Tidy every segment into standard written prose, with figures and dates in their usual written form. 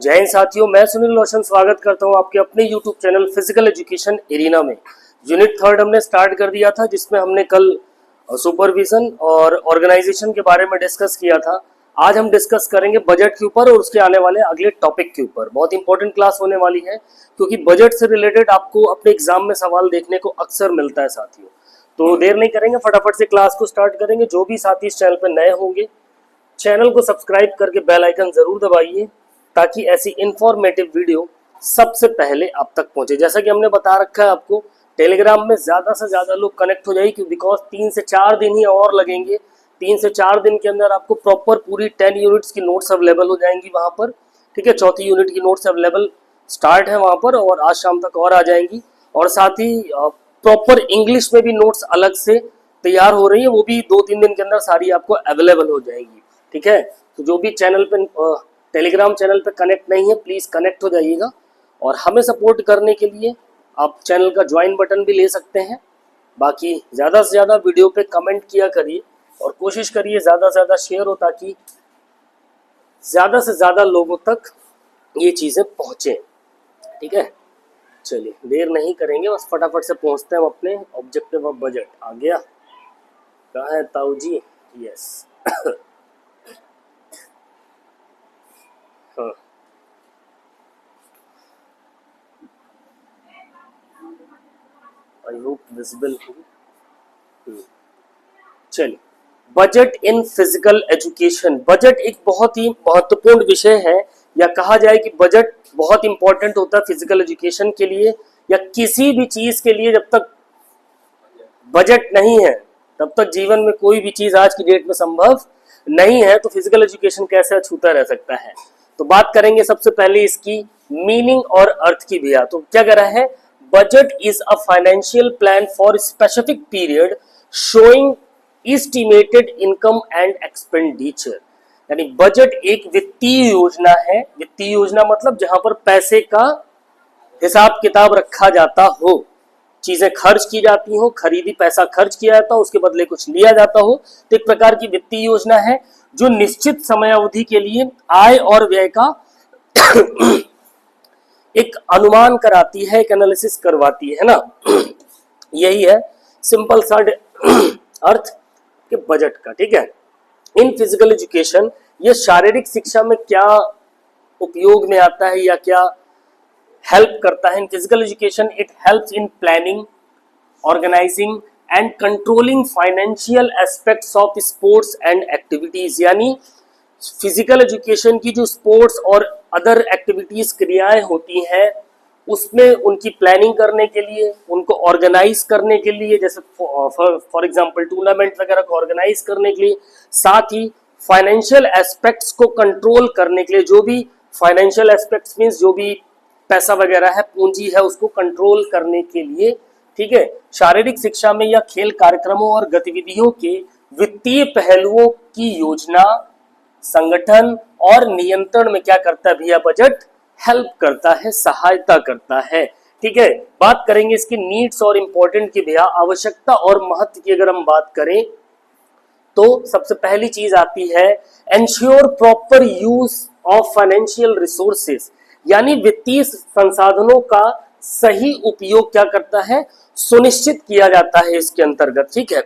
जय हिंद साथियों, मैं सुनील रोशन स्वागत करता हूं आपके अपने YouTube channel physical education arena में। यूनिट 3 हमने स्टार्ट कर दिया था, जिसमें हमने कल सुपरविजन और ऑर्गेनाइजेशन के बारे में डिस्कस किया था। आज हम डिस्कस करेंगे बजट के ऊपर और उसके आने वाले अगले टॉपिक के ऊपर। बहुत इंपॉर्टेंट क्लास होने वाली है, क्योंकि बजट से रिलेटेड आपको अपने एग्जाम में सवाल देखने को अक्सर मिलता है साथियों। तो देर नहीं करेंगे, फटाफट से क्लास को स्टार्ट करेंगे। जो भी साथी इस चैनल पर नए होंगे, चैनल को सब्सक्राइब करके बेल आइकन जरूर दबाइए, ताकि ऐसी इंफॉर्मेटिव वीडियो सबसे पहले आप तक पहुंचे। जैसा कि हमने बता रखा है आपको, टेलीग्राम में ज्यादा से ज्यादा लोग कनेक्ट हो जाइए, बिकॉज 3 से 4 दिन ही और लगेंगे। 3 से 4 दिन के अंदर आपको प्रॉपर पूरी 10 यूनिट्स की नोट्स अवेलेबल हो जाएंगी वहां पर। ठीक है, चौथी यूनिट की नोट्स अवेलेबल स्टार्ट है वहां पर, और आज शाम तक और आ जाएंगी। और साथ ही प्रॉपर इंग्लिश में भी नोट्स अलग से तैयार हो रही है, वो भी 2-3 दिन के अंदर सारी आपको अवेलेबल हो जाएगी। ठीक है, तो जो भी चैनल पे टेलीग्राम चैनल पे कनेक्ट नहीं है, प्लीज कनेक्ट हो जाइएगा। और हमें सपोर्ट करने के लिए आप चैनल का ज्वाइन बटन भी ले सकते हैं। बाकी ज़्यादा से ज़्यादा वीडियो पे कमेंट किया करिए, और कोशिश करिए ज़्यादा से ज़्यादा शेयर हो, ताकि ज़्यादा से ज़्यादा लोगों तक ये चीज़ें पहुँचें। ठीक है, चलिए देर नहीं करेंगे, बस फटाफट से पहुँचते हैं हम अपने ऑब्जेक्टिव ऑफ बजट। आ गया, कहाँ है ताऊ जी? यस हाँ, आई होप विजिबल हो। चलिए, budget in physical education. Budget एक बहुत ही महत्वपूर्ण विषय है, या कहा जाए कि बजट बहुत इंपॉर्टेंट होता है फिजिकल एजुकेशन के लिए, या किसी भी चीज के लिए। जब तक बजट नहीं है, तब तक जीवन में कोई भी चीज आज की डेट में संभव नहीं है। तो फिजिकल एजुकेशन कैसे अछूता रह सकता है? तो बात करेंगे सबसे पहले इसकी मीनिंग और अर्थ की भैया। तो क्या कह रहा है? Budget is a financial plan for specific period showing estimated income and expenditure. यानी बजट एक वित्तीय योजना है। वित्तीय योजना मतलब जहां पर पैसे का हिसाब किताब रखा जाता हो, चीजें खर्च की जाती हो, खरीदी पैसा खर्च किया जाता हो, उसके बदले कुछ लिया जाता हो। तो एक प्रकार की वित्तीय योजना है, जो निश्चित समय अवधि के लिए आय और व्यय का एक अनुमान कराती है, एक एनालिसिस करवाती है ना। यही है सिंपल सा अर्थ के बजट का। ठीक है, इन फिजिकल एजुकेशन, ये शारीरिक शिक्षा में क्या उपयोग में आता है या क्या हेल्प करता है? In physical education it helps in planning, organising and controlling financial aspects of sports and activities. यानी फिजिकल एजुकेशन की जो स्पोर्ट्स और अदर एक्टिविटीज क्रियाएं होती हैं, उसमें उनकी प्लानिंग करने के लिए, उनको ऑर्गेनाइज करने के लिए, जैसे फॉर एग्जांपल टूर्नामेंट वगैरह को ऑर्गेनाइज करने के लिए, साथ ही फाइनेंशियल एस्पेक्ट्स को कंट्रोल करने के लिए। जो भी फाइनेंशियल एस्पेक्ट्स मींस जो भी पैसा वगैरह है, पूंजी है, उसको कंट्रोल करने के लिए। ठीक है, शारीरिक शिक्षा में या खेल कार्यक्रमों और गतिविधियों के वित्तीय पहलुओं की योजना, संगठन और नियंत्रण में क्या करता है भैया? बजट हेल्प करता है, सहायता करता है। ठीक है, बात करेंगे इसकी नीड्स और इंपॉर्टेंट की भैया। आवश्यकता और महत्व की अगर हम बात करें, तो सबसे पहली चीज आती है ensure proper use of financial resources. यानी वित्तीय संसाधनों का सही उपयोग क्या करता है? सुनिश्चित किया जाता है इसके अंतर्गत। ठीक है,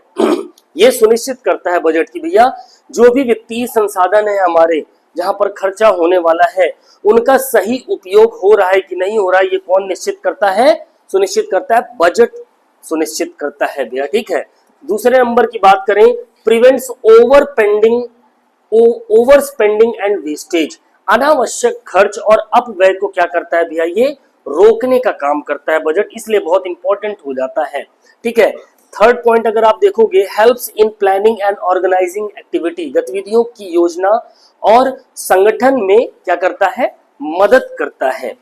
ये सुनिश्चित करता है बजट की भैया, जो भी वित्तीय संसाधन है हमारे, जहां पर खर्चा होने वाला है, उनका सही उपयोग हो रहा है कि नहीं हो रहा है, ये कौन निश्चित करता है? सुनिश्चित करता है बजट, सुनिश्चित करता है भैया। ठीक है, दूसरे नंबर की बात करें, prevents over spending and wastage. अनावश्यक खर्च और अपव्यय को क्या करता है भैया? ये रोकने का काम करता है बजट, इसलिए बहुत इंपॉर्टेंट हो जाता है। ठीक है, थर्ड पॉइंट अगर आप देखोगे, helps in planning and organising activity. गतिविधियों की योजना और संगठन में क्या करता है? मदद करता है।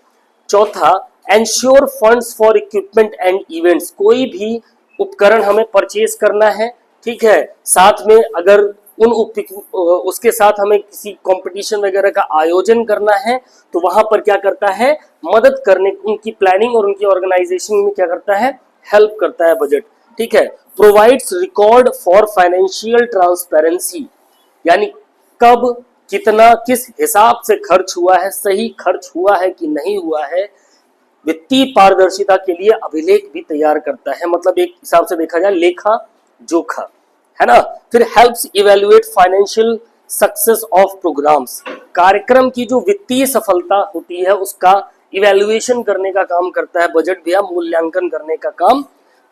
चौथा, ensure funds for equipment and events. कोई भी उपकरण हमें परचेज करना है, ठीक है, साथ में अगर उसके साथ हमें किसी कंपटीशन वगैरह का आयोजन करना है, तो वहां पर क्या करता है? मदद करने, उनकी प्लानिंग और उनकी ऑर्गेनाइजेशन में क्या करता है? हेल्प करता है बजट। ठीक है, provides record for financial transparency. यानी कब कितना किस हिसाब से खर्च हुआ है, सही खर्च हुआ है कि नहीं हुआ है। वित्तीय पारदर्शिता के लिए अभिलेख भी तैयार करता है, मतलब एक हिसाब से देखा जाए लेखा जोखा, है ना। फिर helps evaluate financial success of programmes, कार्यक्रम की जो वित्तीय सफलता होती है उसका इवेल्युएशन करने का काम करता है बजट, भी मूल्यांकन करने का काम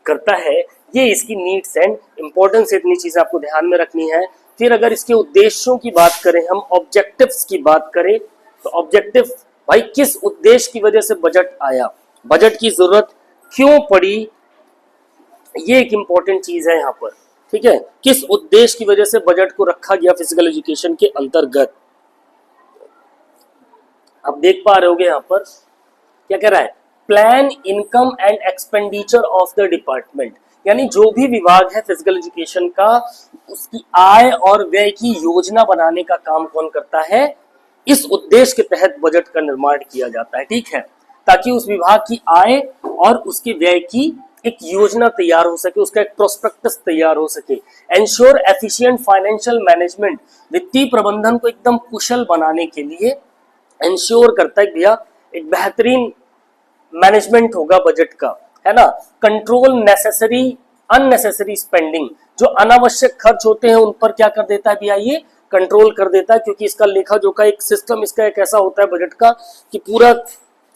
करता है। ये इसकी नीड्स एंड इंपॉर्टेंस, इतनी चीजें आपको ध्यान में रखनी है। फिर अगर इसके उद्देश्यों की बात करें, हम ऑब्जेक्टिव्स की बात करें, तो ऑब्जेक्टिव भाई किस उद्देश्य की वजह से बजट आया, बजट की जरूरत क्यों पड़ी, ये एक इंपॉर्टेंट चीज है यहाँ पर, ठीक है। किस उद्देश्य की वजह से बजट को रखा गया फिजिकल एजुकेशन के अंतर्गत। अब देख पा रहे होगे यहाँ पर क्या कह रहा है, plan income and expenditure of the department, यानी जो भी विभाग है फिजिकल एजुकेशन का, उसकी आय और व्यय की योजना बनाने का काम कौन करता है, इस उद्देश्य के तहत बजट का निर्माण किया जाता है, ठीक है, ताकि उस विभाग की आय और उसके व्यय की एक योजना तैयार हो सके, उसका एक प्रोस्पेक्टस तैयार हो सके। एंश्योर एफिशिएंट फाइनेंशियल मैनेजमेंट, वित्तीय प्रबंधन को एकदम कुशल बनाने के लिए एंश्योर करता है भैया एक बेहतरीन मैनेजमेंट होगा बजट का, है ना। कंट्रोल नेसेसरी अननेसेसरी स्पेंडिंग, जो अनावश्यक खर्च होते हैं उन पर क्या कर देता है भैया, ये कंट्रोल कर देता है, क्योंकि इसका लेखा जोखा एक सिस्टम इसका एक ऐसा होता है बजट का कि पूरा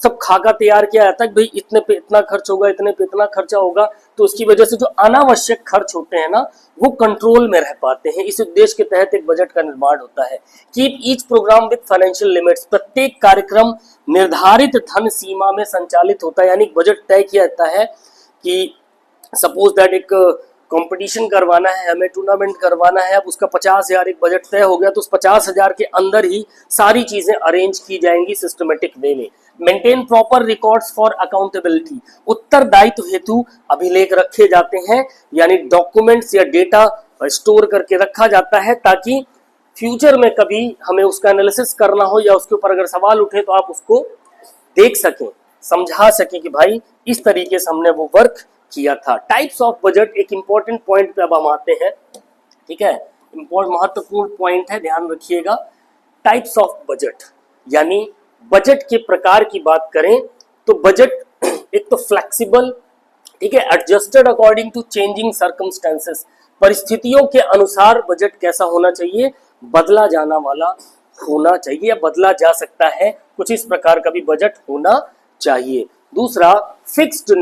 सब खाका तैयार किया जाता है, भाई इतने पे इतना खर्च होगा, इतने पे इतना खर्चा होगा, तो उसकी वजह से जो अनावश्यक खर्च होते हैं ना वो कंट्रोल में रह पाते हैं। इस उद्देश्य के तहत एक बजट का निर्माण होता है। Keep each programme with financial limits, प्रत्येक कार्यक्रम निर्धारित धन सीमा में संचालित होता है, यानी बजट तय किया जाता है कि सपोज दैट एक कंपटीशन करवाना है, हमें टूर्नामेंट करवाना है, अब उसका 50,000 एक बजट तय हो गया, तो उस 50,000 के अंदर ही सारी चीजें अरेंज की जाएंगी सिस्टमेटिक वे में। Maintain proper records for accountability, उत्तरदायित्व हेतु अभिलेख रखे जाते हैं, यानी डॉक्यूमेंट्स या डेटा स्टोर करके रखा जाता है, ताकि फ्यूचर में कभी हमें उसका एनालिसिस करना हो या उसके ऊपर अगर सवाल उठे तो आप उसको देख सकें, समझा सकें कि भाई इस तरीके से हमने वो वर्क किया था। टाइप्स ऑफ बजट, एक इंपॉर्टेंट पॉइंट पे अब हम आते हैं, ठीक है, महत्वपूर्ण पॉइंट है, ध्यान रखिएगा। टाइप्स ऑफ बजट, यानी बजट के प्रकार की बात करें तो बजट एक तो फ्लेक्सिबल, ठीक है, adjusted according to changing circumstances, परिस्थितियों के अनुसार बजट कैसा होना चाहिए, बदला जाना वाला होना चाहिए, बदला जा सकता है, कुछ इस प्रकार का भी बजट होना चाहिए। दूसरा फिक्स्ड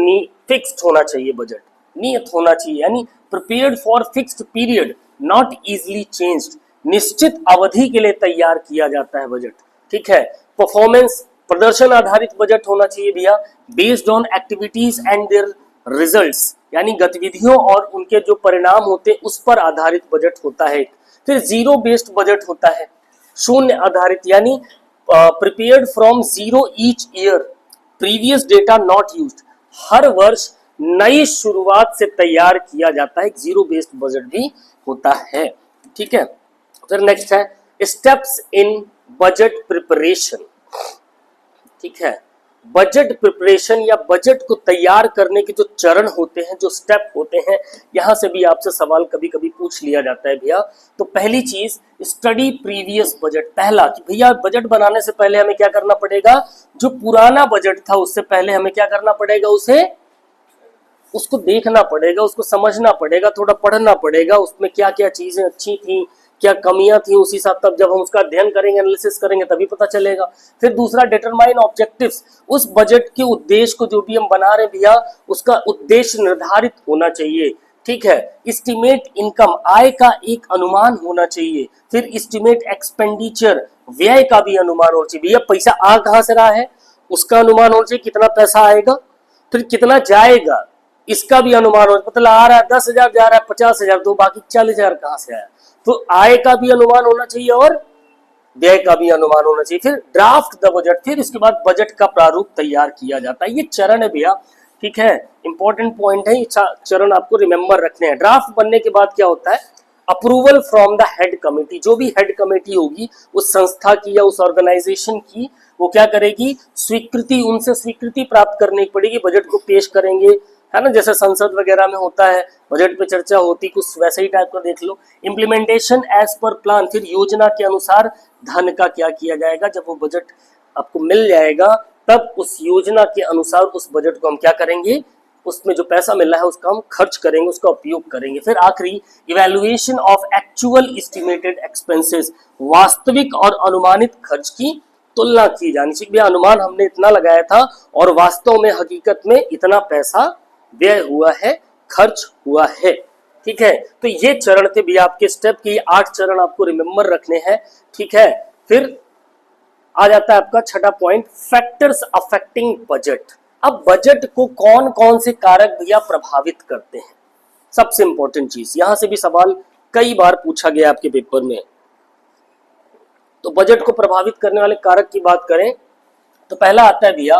होना चाहिए, बजट नियत होना चाहिए, यानी prepared for fixed period not easily changed, निश्चित अवधि के लिए तैयार किया जाता है बजट, ठीक है। परफॉर्मेंस, प्रदर्शन आधारित बजट होना चाहिए भैया, based on activities and their results, यानी गतिविधियों और उनके जो परिणाम होते हैं उस पर आधारित बजट होता है। फिर जीरो बेस्ड बजट होता है, शून्य आधारित, यानी prepared from zero each year, previous data not used, हर वर्ष नई शुरुआत से तैयार किया जाता है, जीरो बेस्ड बजट भी होता है, ठीक है। फिर नेक्स्ट है स्टेप्स इन बजट प्रिपरेशन, ठीक है। बजट प्रिपरेशन या बजट को तैयार करने के जो चरण होते हैं, जो स्टेप होते हैं, यहां से भी आपसे सवाल कभी कभी पूछ लिया जाता है भैया। तो पहली चीज स्टडी प्रीवियस बजट, पहला कि भैया बजट बनाने से पहले हमें क्या करना पड़ेगा, जो पुराना बजट था उससे पहले हमें क्या करना पड़ेगा, उसको देखना पड़ेगा, उसको समझना पड़ेगा, थोड़ा पढ़ना पड़ेगा, उसमें क्या क्या चीजें अच्छी थी, क्या कमियां थी, उसी साथ तब जब हम उसका अध्ययन करेंगे, एनालिसिस करेंगे तभी पता चलेगा। फिर दूसरा डिटरमाइन ऑब्जेक्टिव्स, उस बजट के उद्देश्य को जो भी हम बना रहे हैं भैया उसका उद्देश्य निर्धारित होना चाहिए, ठीक है। एस्टिमेट इनकम, आय का एक अनुमान होना चाहिए। फिर एस्टिमेट एक्सपेंडिचर, व्यय का भी अनुमान होना चाहिए, भैया पैसा आ कहां से रहा है उसका अनुमान होना चाहिए, कितना पैसा आएगा, फिर कितना जाएगा इसका भी अनुमान हो, मतलब आ रहा है 10,000 जा रहा है 50,000, तो बाकी 40,000 कहां से आया, तो आय का भी अनुमान होना चाहिए और व्यय का भी अनुमान होना चाहिए। फिर ड्राफ्ट द बजट, फिर इसके बाद बजट का प्रारूप तैयार किया जाता है। ये चरण है भैया, ठीक है, इंपॉर्टेंट पॉइंट है, ये चरण आपको रिमेंबर रखने हैं। ड्राफ्ट बनने के बाद क्या होता है, approval from the head committee, जो भी हेड कमेटी होगी उस संस्था की या उस ऑर्गेनाइजेशन की, वो क्या करेगी, स्वीकृति, उनसे स्वीकृति प्राप्त करनी पड़ेगी, बजट को पेश करेंगे, है ना, जैसे संसद वगैरह में होता है, बजट पे चर्चा होती, कुछ वैसे ही टाइप का देख लो। इम्प्लीमेंटेशन एज पर प्लान, फिर योजना के अनुसार धन का क्या किया जाएगा, जब वो बजट आपको मिल जाएगा तब उस योजना के अनुसार उस बजट को हम क्या करेंगे, उसमें जो पैसा मिल रहा है उसका हम खर्च करेंगे, उसका उपयोग करेंगे। फिर आखिरी, evaluation of actual estimated expenses, वास्तविक और अनुमानित खर्च की तुलना की जानी चाहिए। भैया अनुमान हमने इतना लगाया था और वास्तव में हकीकत में इतना पैसा व्यय हुआ है, खर्च हुआ है। ठीक है, तो ये चरण थे भी आपके स्टेप के, 8 चरण आपको रिमेंबर रखने हैं। ठीक है, फिर आ जाता है आपका छठा पॉइंट, फैक्टर्स अफेक्टिंग बजट। अब बजट को कौन कौन से कारक भैया प्रभावित करते हैं, सबसे इंपॉर्टेंट चीज, यहां से भी सवाल कई बार पूछा गया आपके पेपर में। तो बजट को प्रभावित करने वाले कारक की बात करें तो पहला आता है भैया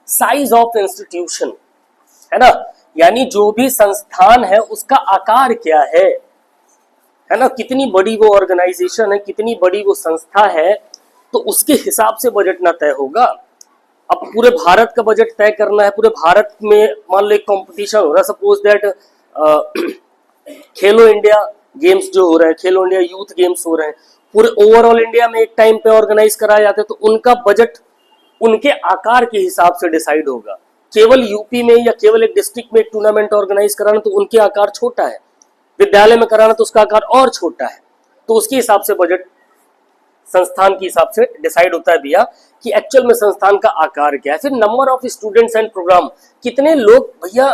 साइज ऑफ इंस्टीट्यूशन, है ना, यानी जो भी संस्थान है उसका आकार क्या है ना, कितनी बड़ी वो ऑर्गेनाइजेशन है, कितनी बड़ी वो संस्था है, तो उसके हिसाब से बजट ना तय होगा। अब पूरे भारत का बजट तय करना है, पूरे भारत में मान लो एक कॉम्पिटिशन हो रहा है, suppose that Khelo India games जो हो रहे हैं, खेलो इंडिया यूथ गेम्स हो रहे हैं, पूरे ओवरऑल इंडिया में एक टाइम पे ऑर्गेनाइज कराए जाते हैं, तो उनका बजट उनके आकार के हिसाब से डिसाइड होगा। केवल यूपी में या केवल एक डिस्ट्रिक्ट में एक टूर्नामेंट ऑर्गेनाइज कराना तो उनके आकार छोटा है, विद्यालय में कराना तो उसका आकार और छोटा है, तो उसके हिसाब से बजट संस्थान के हिसाब से डिसाइड होता है भैया कि एक्चुअल में संस्थान का आकार क्या है। फिर number of students and programme, कितने लोग भैया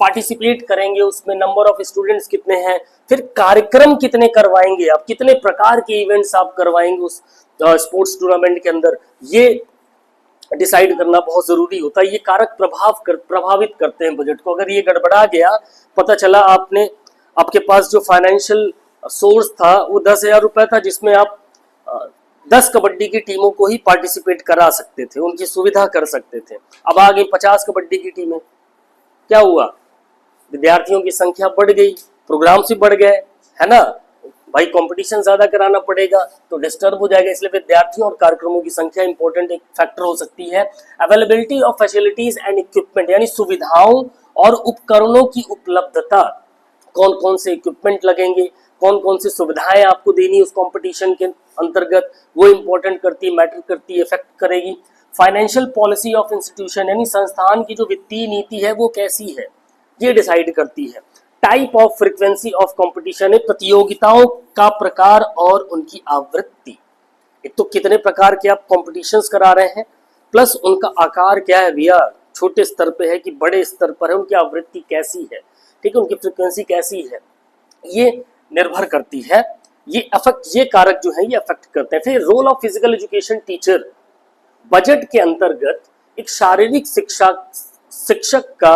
पार्टिसिपेट करेंगे उसमें, नंबर ऑफ स्टूडेंट्स कितने हैं, फिर कार्यक्रम कितने करवाएंगे आप, कितने प्रकार के इवेंट्स आप करवाएंगे उस स्पोर्ट्स टूर्नामेंट के अंदर, ये डिसाइड करना बहुत जरूरी होता है। ये कारक प्रभावित करते हैं बजट को। अगर ये गड़बड़ा गया, पता चला आपके पास जो फाइनेंशियल सोर्स था वो 10,000 रुपए था, जिसमें आप 10 कबड्डी की टीमों को ही पार्टिसिपेट करा सकते थे, उनकी सुविधा कर सकते थे, अब आ गई 50 कबड्डी की टीमें, क्या हुआ, विद्यार्थियों की संख्या बढ़ गई, प्रोग्राम्स भी बढ़ गए, है ना भाई, कंपटीशन ज्यादा कराना पड़ेगा तो डिस्टर्ब हो जाएगा, इसलिए विद्यार्थियों और कार्यक्रमों की संख्या इंपॉर्टेंट एक फैक्टर हो सकती है। Availability of facilities and equipment, यानी सुविधाओं और उपकरणों की उपलब्धता, कौन कौन से इक्विपमेंट लगेंगे, कौन कौन सी सुविधाएं आपको देनी उस कंपटीशन के अंतर्गत, वो इंपॉर्टेंट करती है, मैटर करती है, इफेक्ट करेगी। फाइनेंशियल पॉलिसी ऑफ इंस्टीट्यूशन, यानी संस्थान की जो वित्तीय नीति है वो कैसी है, ये डिसाइड करती है। Type of frequency of competition है, प्रतियोगिताओं का प्रकार और उनकी आवृत्ति, एक तो कितने प्रकार के आप कॉम्पिटिशन्स करा रहे हैं, प्लस उनका आकार क्या है भैया, छोटे स्तर पे है कि बड़े स्तर पर है, उनकी आवृत्ति कैसी है, ठीक है, उनकी फ्रीक्वेंसी कैसी है, ये निर्भर करती है। ये कारक जो है ये अफेक्ट करते हैं। फिर role of physical education teacher, budget के अंतर्गत एक शारीरिक शिक्षक का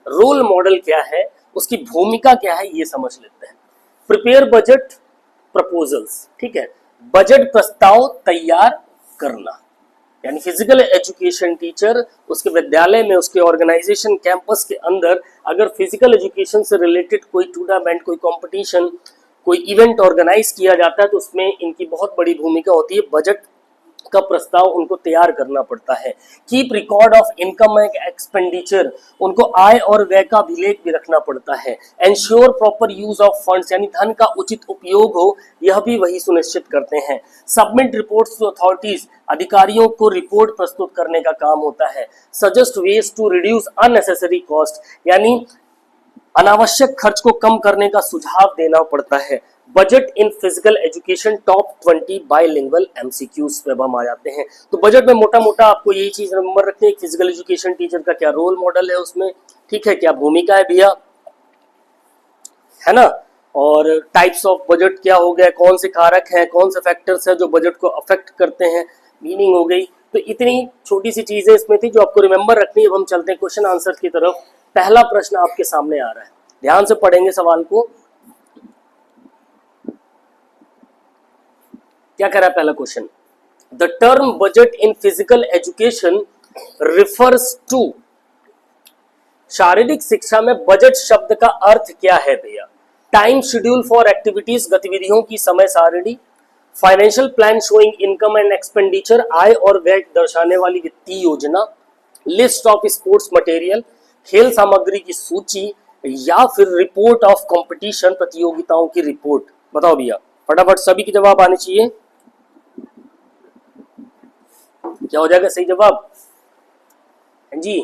रोल मॉडल क्या है, उसकी भूमिका क्या है, ये समझ लेते हैं। प्रिपेयर बजट प्रपोजल्स, ठीक है, बजट प्रस्ताव तैयार करना, यानी फिजिकल एजुकेशन टीचर उसके विद्यालय में, उसके ऑर्गेनाइजेशन कैंपस के अंदर अगर फिजिकल एजुकेशन से रिलेटेड कोई टूर्नामेंट, कोई कंपटीशन, कोई इवेंट ऑर्गेनाइज किया जाता है तो उसमें इनकी बहुत बड़ी भूमिका होती है। बजट का प्रस्ताव उनको तैयार करना पड़ता है। Keep record of income and expenditure, उनको आय और व्यय का अभिलेख भी रखना पड़ता है। Ensure proper use of funds, यानी धन का उचित उपयोग हो, यह भी वही सुनिश्चित करते हैं। सबमिट रिपोर्ट्स टू अथॉरिटीज, अधिकारियों को रिपोर्ट प्रस्तुत करने का काम होता है। Suggest ways to reduce unnecessary cost, यानी अनावश्यक खर्च को कम करने का सुझाव देना पड़ता है। Budget in physical education top 20 bilingual MCQs पे हम आ जाते हैं। तो बजट में मोटा मोटा आपको यही चीज नंबर रखते हैं, फिजिकल एजुकेशन टीचर का क्या रोल मॉडल है उसमें, ठीक है, क्या भूमिका है भैया, है ना, और टाइप्स ऑफ बजट क्या हो गया, कौन से कारक हैं, कौन से फैक्टर्स हैं जो बजट को अफेक्ट करते हैं, मीनिंग हो गई। तो इतनी छोटी सी चीजें इसमें थी जो आपको रिमेंबर रखनी है। अब हम चलते हैं क्वेश्चन आंसर की तरफ। पहला प्रश्न आपके सामने आ रहा है, ध्यान से पढ़ेंगे सवाल को। क्या कह रहा है पहला question, the term budget in physical education refers to, शारीरिक शिक्षा में बजट शब्द का अर्थ क्या है भैया, टाइम शेड्यूल फॉर एक्टिविटीज, गतिविधियों की समय सारणी, financial plan showing income and expenditure, आय और व्यय दर्शाने वाली वित्तीय योजना, लिस्ट ऑफ स्पोर्ट्स मटेरियल, खेल सामग्री की सूची या फिर रिपोर्ट ऑफ कंपटीशन, प्रतियोगिताओं की रिपोर्ट? बताओ भैया, फटाफट सभी के जवाब आने चाहिए। क्या हो जाएगा सही जवाब? जी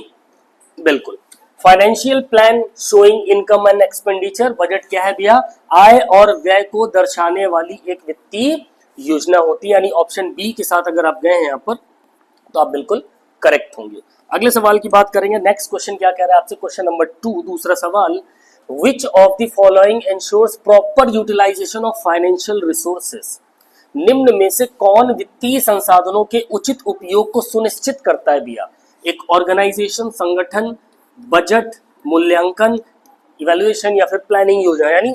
बिल्कुल। Financial plan showing income and expenditure, budget क्या है भैया? आय और व्यय को दर्शाने वाली एक वित्तीय योजना होती है, यानी ऑप्शन बी के साथ अगर आप गए हैं यहाँ पर तो आप बिल्कुल करेक्ट होंगे। अगले सवाल की बात करेंगे। नेक्स्ट क्वेश्चन क्या कह रहा है आपसे? क्वेश्चन नंबर 2, दूसरा सवाल, which of the following ensures proper utilisation of financial resources? निम्न में से कौन वित्तीय संसाधनों के उचित उपयोग को सुनिश्चित करता है भैया? एक ऑर्गेनाइजेशन, संगठन, बजट, मूल्यांकन, इवैल्यूएशन या फिर प्लानिंग योजना, यानी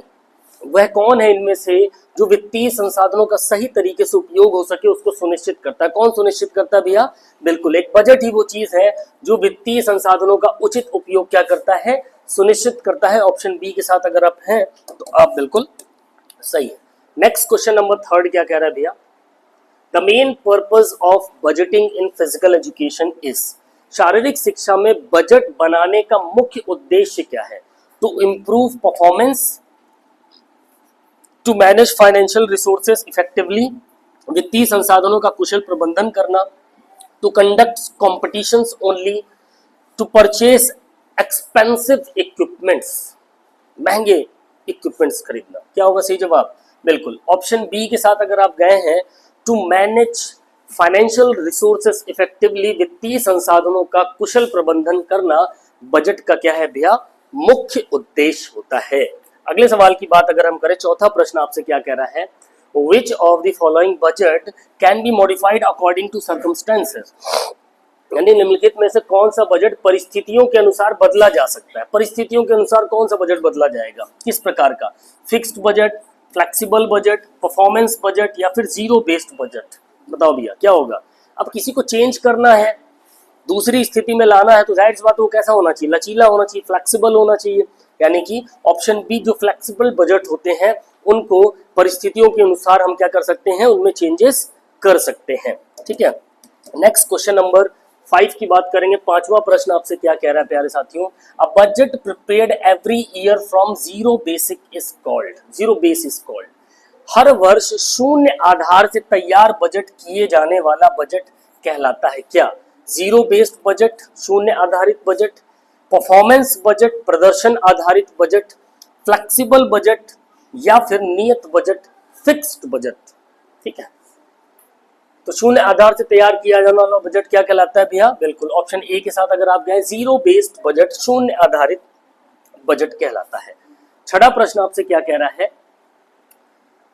वह कौन है इनमें से जो वित्तीय संसाधनों का सही तरीके से उपयोग हो सके उसको सुनिश्चित करता है? कौन सुनिश्चित करता है भैया? बिल्कुल, एक बजट ही वो चीज है जो वित्तीय संसाधनों का उचित उपयोग क्या करता है? सुनिश्चित करता है। ऑप्शन बी के साथ अगर आप हैं तो आप बिल्कुल सही है। नेक्स्ट क्वेश्चन नंबर 3 क्या कह रहा है भैया? The main purpose of budgeting in physical education is, शारीरिक शिक्षा में बजट बनाने का मुख्य उद्देश्य क्या है? To improve performance, to manage financial resources effectively, वित्तीय संसाधनों का कुशल प्रबंधन करना, to conduct competitions only, to purchase expensive equipments, महंगे इक्विपमेंट्स खरीदना। क्या होगा सही जवाब? बिल्कुल ऑप्शन बी के साथ अगर आप गए हैं, to manage financial resources effectively, वित्तीय संसाधनों का कुशल प्रबंधन करना बजट का क्या है भैया? मुख्य उद्देश्य होता है। अगले सवाल की बात अगर हम करें, चौथा प्रश्न आपसे क्या कह रहा है? Which of the following budget can be modified according to circumstances, यानी निम्नलिखित में से कौन सा बजट परिस्थितियों के अनुसार बदला जा सकता है? परिस्थितियों के अनुसार कौन सा बजट बदला जाएगा? किस प्रकार का? Fixed budget, flexible budget, performance budget या फिर जीरो बेस्ड बजट? बताओ भैया क्या होगा? अब किसी को चेंज करना है, दूसरी स्थिति में लाना है, तो जाहिर सी बात वो कैसा होना चाहिए? लचीला होना चाहिए, फ्लेक्सिबल होना चाहिए। यानी कि ऑप्शन बी, जो फ्लेक्सिबल बजट होते हैं उनको परिस्थितियों के अनुसार हम क्या कर सकते हैं? उनमें चेंजेस कर सकते हैं। ठीक है, नेक्स्ट क्वेश्चन नंबर 5 की बात करेंगे। पांचवा प्रश्न आपसे क्या कह रहा है प्यारे साथियों? A budget prepared every year from zero basic is called, zero base is called, हर वर्ष शून्य आधार से तैयार बजट किए जाने वाला बजट कहलाता है क्या? जीरो बेस्ड बजट, शून्य आधारित बजट, परफॉर्मेंस बजट, प्रदर्शन आधारित बजट, फ्लेक्सिबल बजट या फिर नियत बजट, फिक्स्ड बजट? ठीक है, तो शून्य आधार से तैयार किया जाने वाला बजट क्या कहलाता है भैया? बिल्कुल ऑप्शन ए के साथ अगर आप गए, जीरो बेस्ड बजट, शून्य आधारित बजट कहलाता है। छठा प्रश्न आपसे क्या कह रहा है?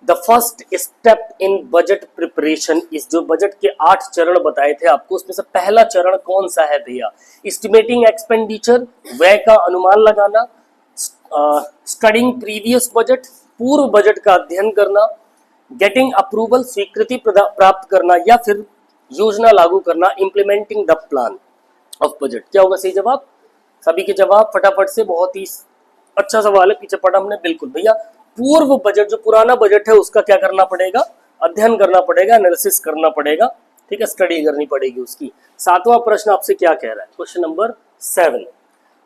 The first step in budget preparation इस, जो बजट के 8 चरण बताए थे आपको, उसमें से पहला चरण कौन सा है भैया? एस्टिमेटिंग एक्सपेंडिचर, व्यय का अनुमान लगाना, स्टडिंग प्रीवियस बजट, पूर्व बजट का अध्ययन करना, गेटिंग अप्रूवल, स्वीकृति प्राप्त करना या फिर योजना लागू करना, implementing the plan of budget? क्या होगा सही जवाब? सभी के जवाब फटाफट से, बहुत ही अच्छा सवाल है, पीछे पढ़ा हमने। बिल्कुल भैया, पूर्व बजट, जो पुराना बजट है उसका क्या करना पड़ेगा? अध्ययन करना पड़ेगा, एनालिसिस करना पड़ेगा। ठीक है, स्टडी करनी पड़ेगी उसकी। सातवां प्रश्न आपसे क्या कह रहा है? Question number 7,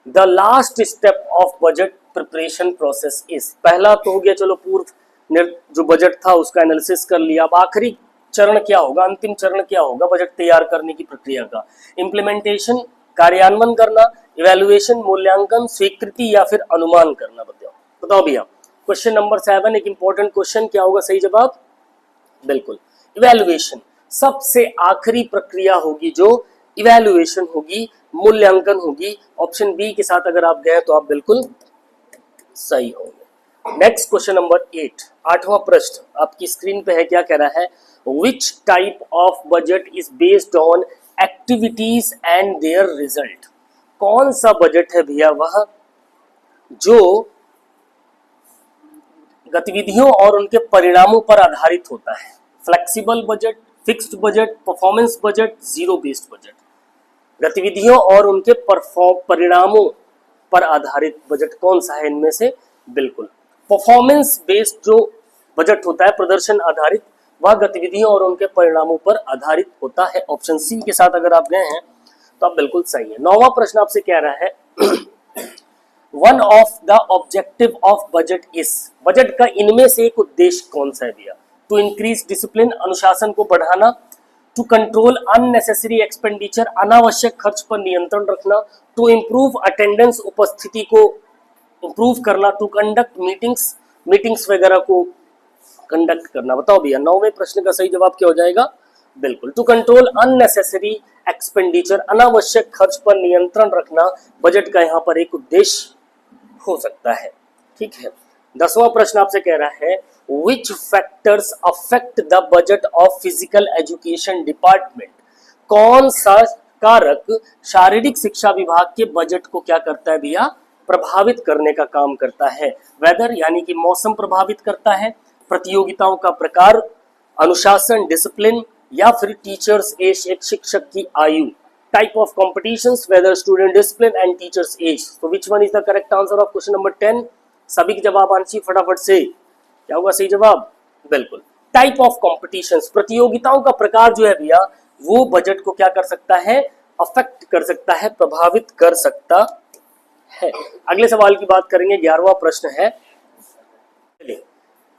the last step of budget preparation process is, पहला तो हो गया चलो पूर्व जो बजट था उसका एनालिसिस कर लिया, अब आखिरी चरण क्या होगा? अंतिम चरण क्या होगा बजट तैयार करने की प्रक्रिया का? इम्प्लीमेंटेशन, कार्यान्वयन करना, इवैल्यूएशन, मूल्यांकन, स्वीकृति या फिर अनुमान करना? बताओ भैया। क्वेश्चन नंबर 7 एक इंपॉर्टेंट क्वेश्चन, क्या होगा सही जवाब? बिल्कुल इवैल्यूएशन, सबसे आखिरी प्रक्रिया होगी जो इवैल्यूएशन होगी, मूल्यांकन होगी। ऑप्शन बी के साथ अगर आप गए तो आप बिल्कुल सही होंगे। नेक्स्ट क्वेश्चन नंबर 8, आठवां प्रश्न आपकी स्क्रीन पे है, क्या कह रहा है? Which type of budget is based on activities and there result, कौन सा बजट है भैया वह जो गतिविधियों और उनके परिणामों पर आधारित होता है? Flexible budget, fixed budget, performance budget, zero based budget? गतिविधियों और उनके परिणामों पर आधारित बजट कौन सा है इनमें से? बिल्कुल परफॉर्मेंस बेस्ड जो बजट होता है, प्रदर्शन आधारित, वह गतिविधियों और उनके परिणामों पर आधारित होता है। ऑप्शन सी के साथ अगर आप गए हैं तो आप बिल्कुल सही है। 9वां प्रश्न आपसे कह रहा है one of the objective of budget is, budget का इनमें से एक उद्देश्य कौन सा है भैया? टू इंक्रीज डिसिप्लिन, अनुशासन को बढ़ाना, टू कंट्रोल अननेसेसरी एक्सपेंडिचर, अनावश्यक खर्च पर नियंत्रण रखना, टू इम्प्रूव अटेंडेंस, उपस्थिति को इम्प्रूव करना, टू कंडक्ट मीटिंग्स, मीटिंग्स वगैरह को कंडक्ट करना। बताओ भैया 9वें प्रश्न का सही जवाब क्या हो जाएगा? बिल्कुल टू कंट्रोल अननेसेसरी एक्सपेंडिचर, अनावश्यक खर्च पर नियंत्रण रखना बजट का यहाँ पर एक उद्देश्य हो सकता है। ठीक है, 10वां प्रश्न आपसे कह रहा है विच factors affect the budget of physical education department, कौन सा कारक शारीरिक शिक्षा विभाग के बजट को क्या करता है भैया? प्रभावित करने का काम करता है। वेदर यानी कि मौसम प्रभावित करता है, प्रतियोगिताओं का प्रकार, अनुशासन डिसिप्लिन, या फिर टीचर्स एज, एक शिक्षक की आयु, type of competitions, whether student discipline and teachers age. तो which one is the correct answer of question number 10? सभी के जवाब आंसर फटाफट से, क्या होगा सही जवाब? बिल्कुल टाइप ऑफ कॉम्पिटिशंस, प्रतियोगिताओं का प्रकार जो है भैया वो बजट को क्या कर सकता है? अफेक्ट कर सकता है, प्रभावित कर सकता है। अगले सवाल की बात करेंगे, 11वां प्रश्न है।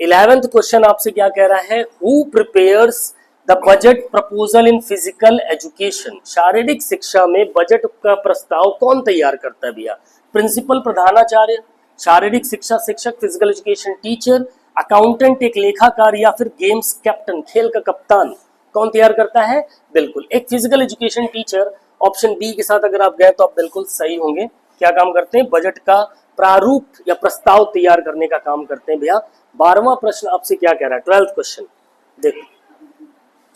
11th क्वेश्चन आपसे क्या कह रहा है? Who prepares the budget proposal in physical education, शारीरिक शिक्षा में बजट का प्रस्ताव कौन तैयार करता है भैया? प्रिंसिपल, प्रधानाचार्य, शारीरिक शिक्षा शिक्षक, फिजिकल एजुकेशन टीचर, अकाउंटेंट एक लेखाकार, या फिर गेम्स कैप्टन खेल का कप्तान, कौन तैयार करता है? बिल्कुल एक physical education teacher. Option B के साथ अगर आप गए तो आप बिल्कुल सही होंगे। क्या काम करते हैं? बजट का प्रारूप या प्रस्ताव तैयार करने का काम करते हैं भैया। 12वां प्रश्न आपसे क्या कह रहा है? 12th क्वेश्चन देखो,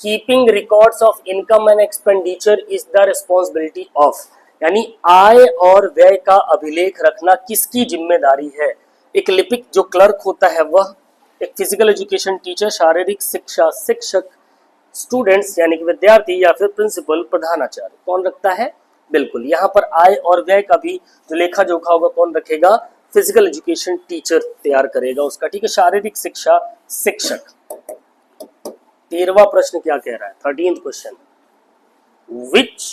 keeping records of income and expenditure is the responsibility of, यानी आय और व्यय का अभिलेख रखना किसकी जिम्मेदारी है? एक लिपिक जो क्लर्क होता है वह, एक फिजिकल एजुकेशन टीचर, शारीरिक शिक्षा शिक्षक, स्टूडेंट्स यानी कि विद्यार्थी, या फिर प्रिंसिपल प्रधानाचार्य, कौन रखता है? बिल्कुल यहाँ पर आय और व्यय का भी जो लेखा जोखा होगा कौन रखेगा? फिजिकल एजुकेशन टीचर तैयार करेगा उसका। ठीक है, शारीरिक शिक्षा शिक्षक। 13वां प्रश्न क्या कह रहा है? 13th question, which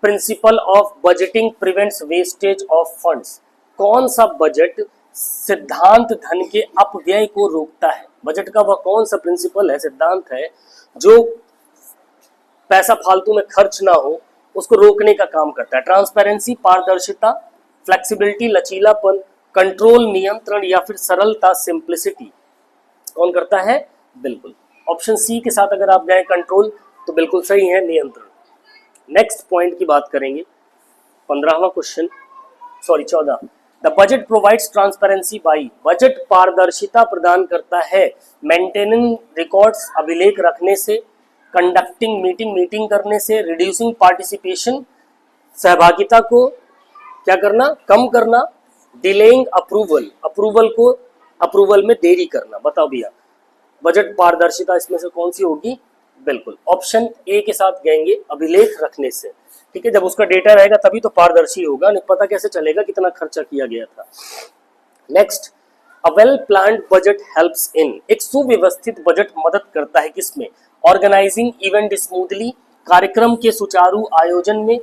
principle of budgeting prevents wastage of funds, कौन सा बजट सिद्धांत धन के अपव्यय को रोकता है? बजट का वह कौन सा प्रिंसिपल है, सिद्धांत है जो पैसा फालतू में खर्च ना हो उसको रोकने का काम करता है? ट्रांसपेरेंसी, पारदर्शिता, फ्लेक्सिबिलिटी लचीलापन, कंट्रोल नियंत्रण, या फिर सरलता सिंप्लिसिटी, कौन करता है? बिल्कुल ऑप्शन सी के साथ अगर आप गए कंट्रोल तो बिल्कुल सही है, नियंत्रण। नेक्स्ट पॉइंट की बात करेंगे, 15वां question, sorry 14, the budget provides transparency by, budget पारदर्शिता प्रदान करता है मेंटेनिंग रिकॉर्ड्स, अभिलेख रखने से, कंडक्टिंग मीटिंग, मीटिंग करने से, रिड्यूसिंग पार्टिसिपेशन, सहभागिता को क्या करना? कम करना, डिलेइंग अप्रूवल, अप्रूवल को अप्रूवल में देरी करना। बताओ भैया बजट पारदर्शिता इसमें से कौन सी होगी? बिल्कुल ऑप्शन ए के साथ गएंगे, अभिलेख रखने से। ठीक है, जब उसका डेटा रहेगा तभी तो पारदर्शी होगा, नहीं पता कैसे चलेगा कितना खर्चा किया गया था। Next, a well planned budget helps in, एक सुव्यवस्थित बजट मदद करता है किसमें? ऑर्गेनाइजिंग इवेंट स्मूथली, कार्यक्रम के सुचारू आयोजन में,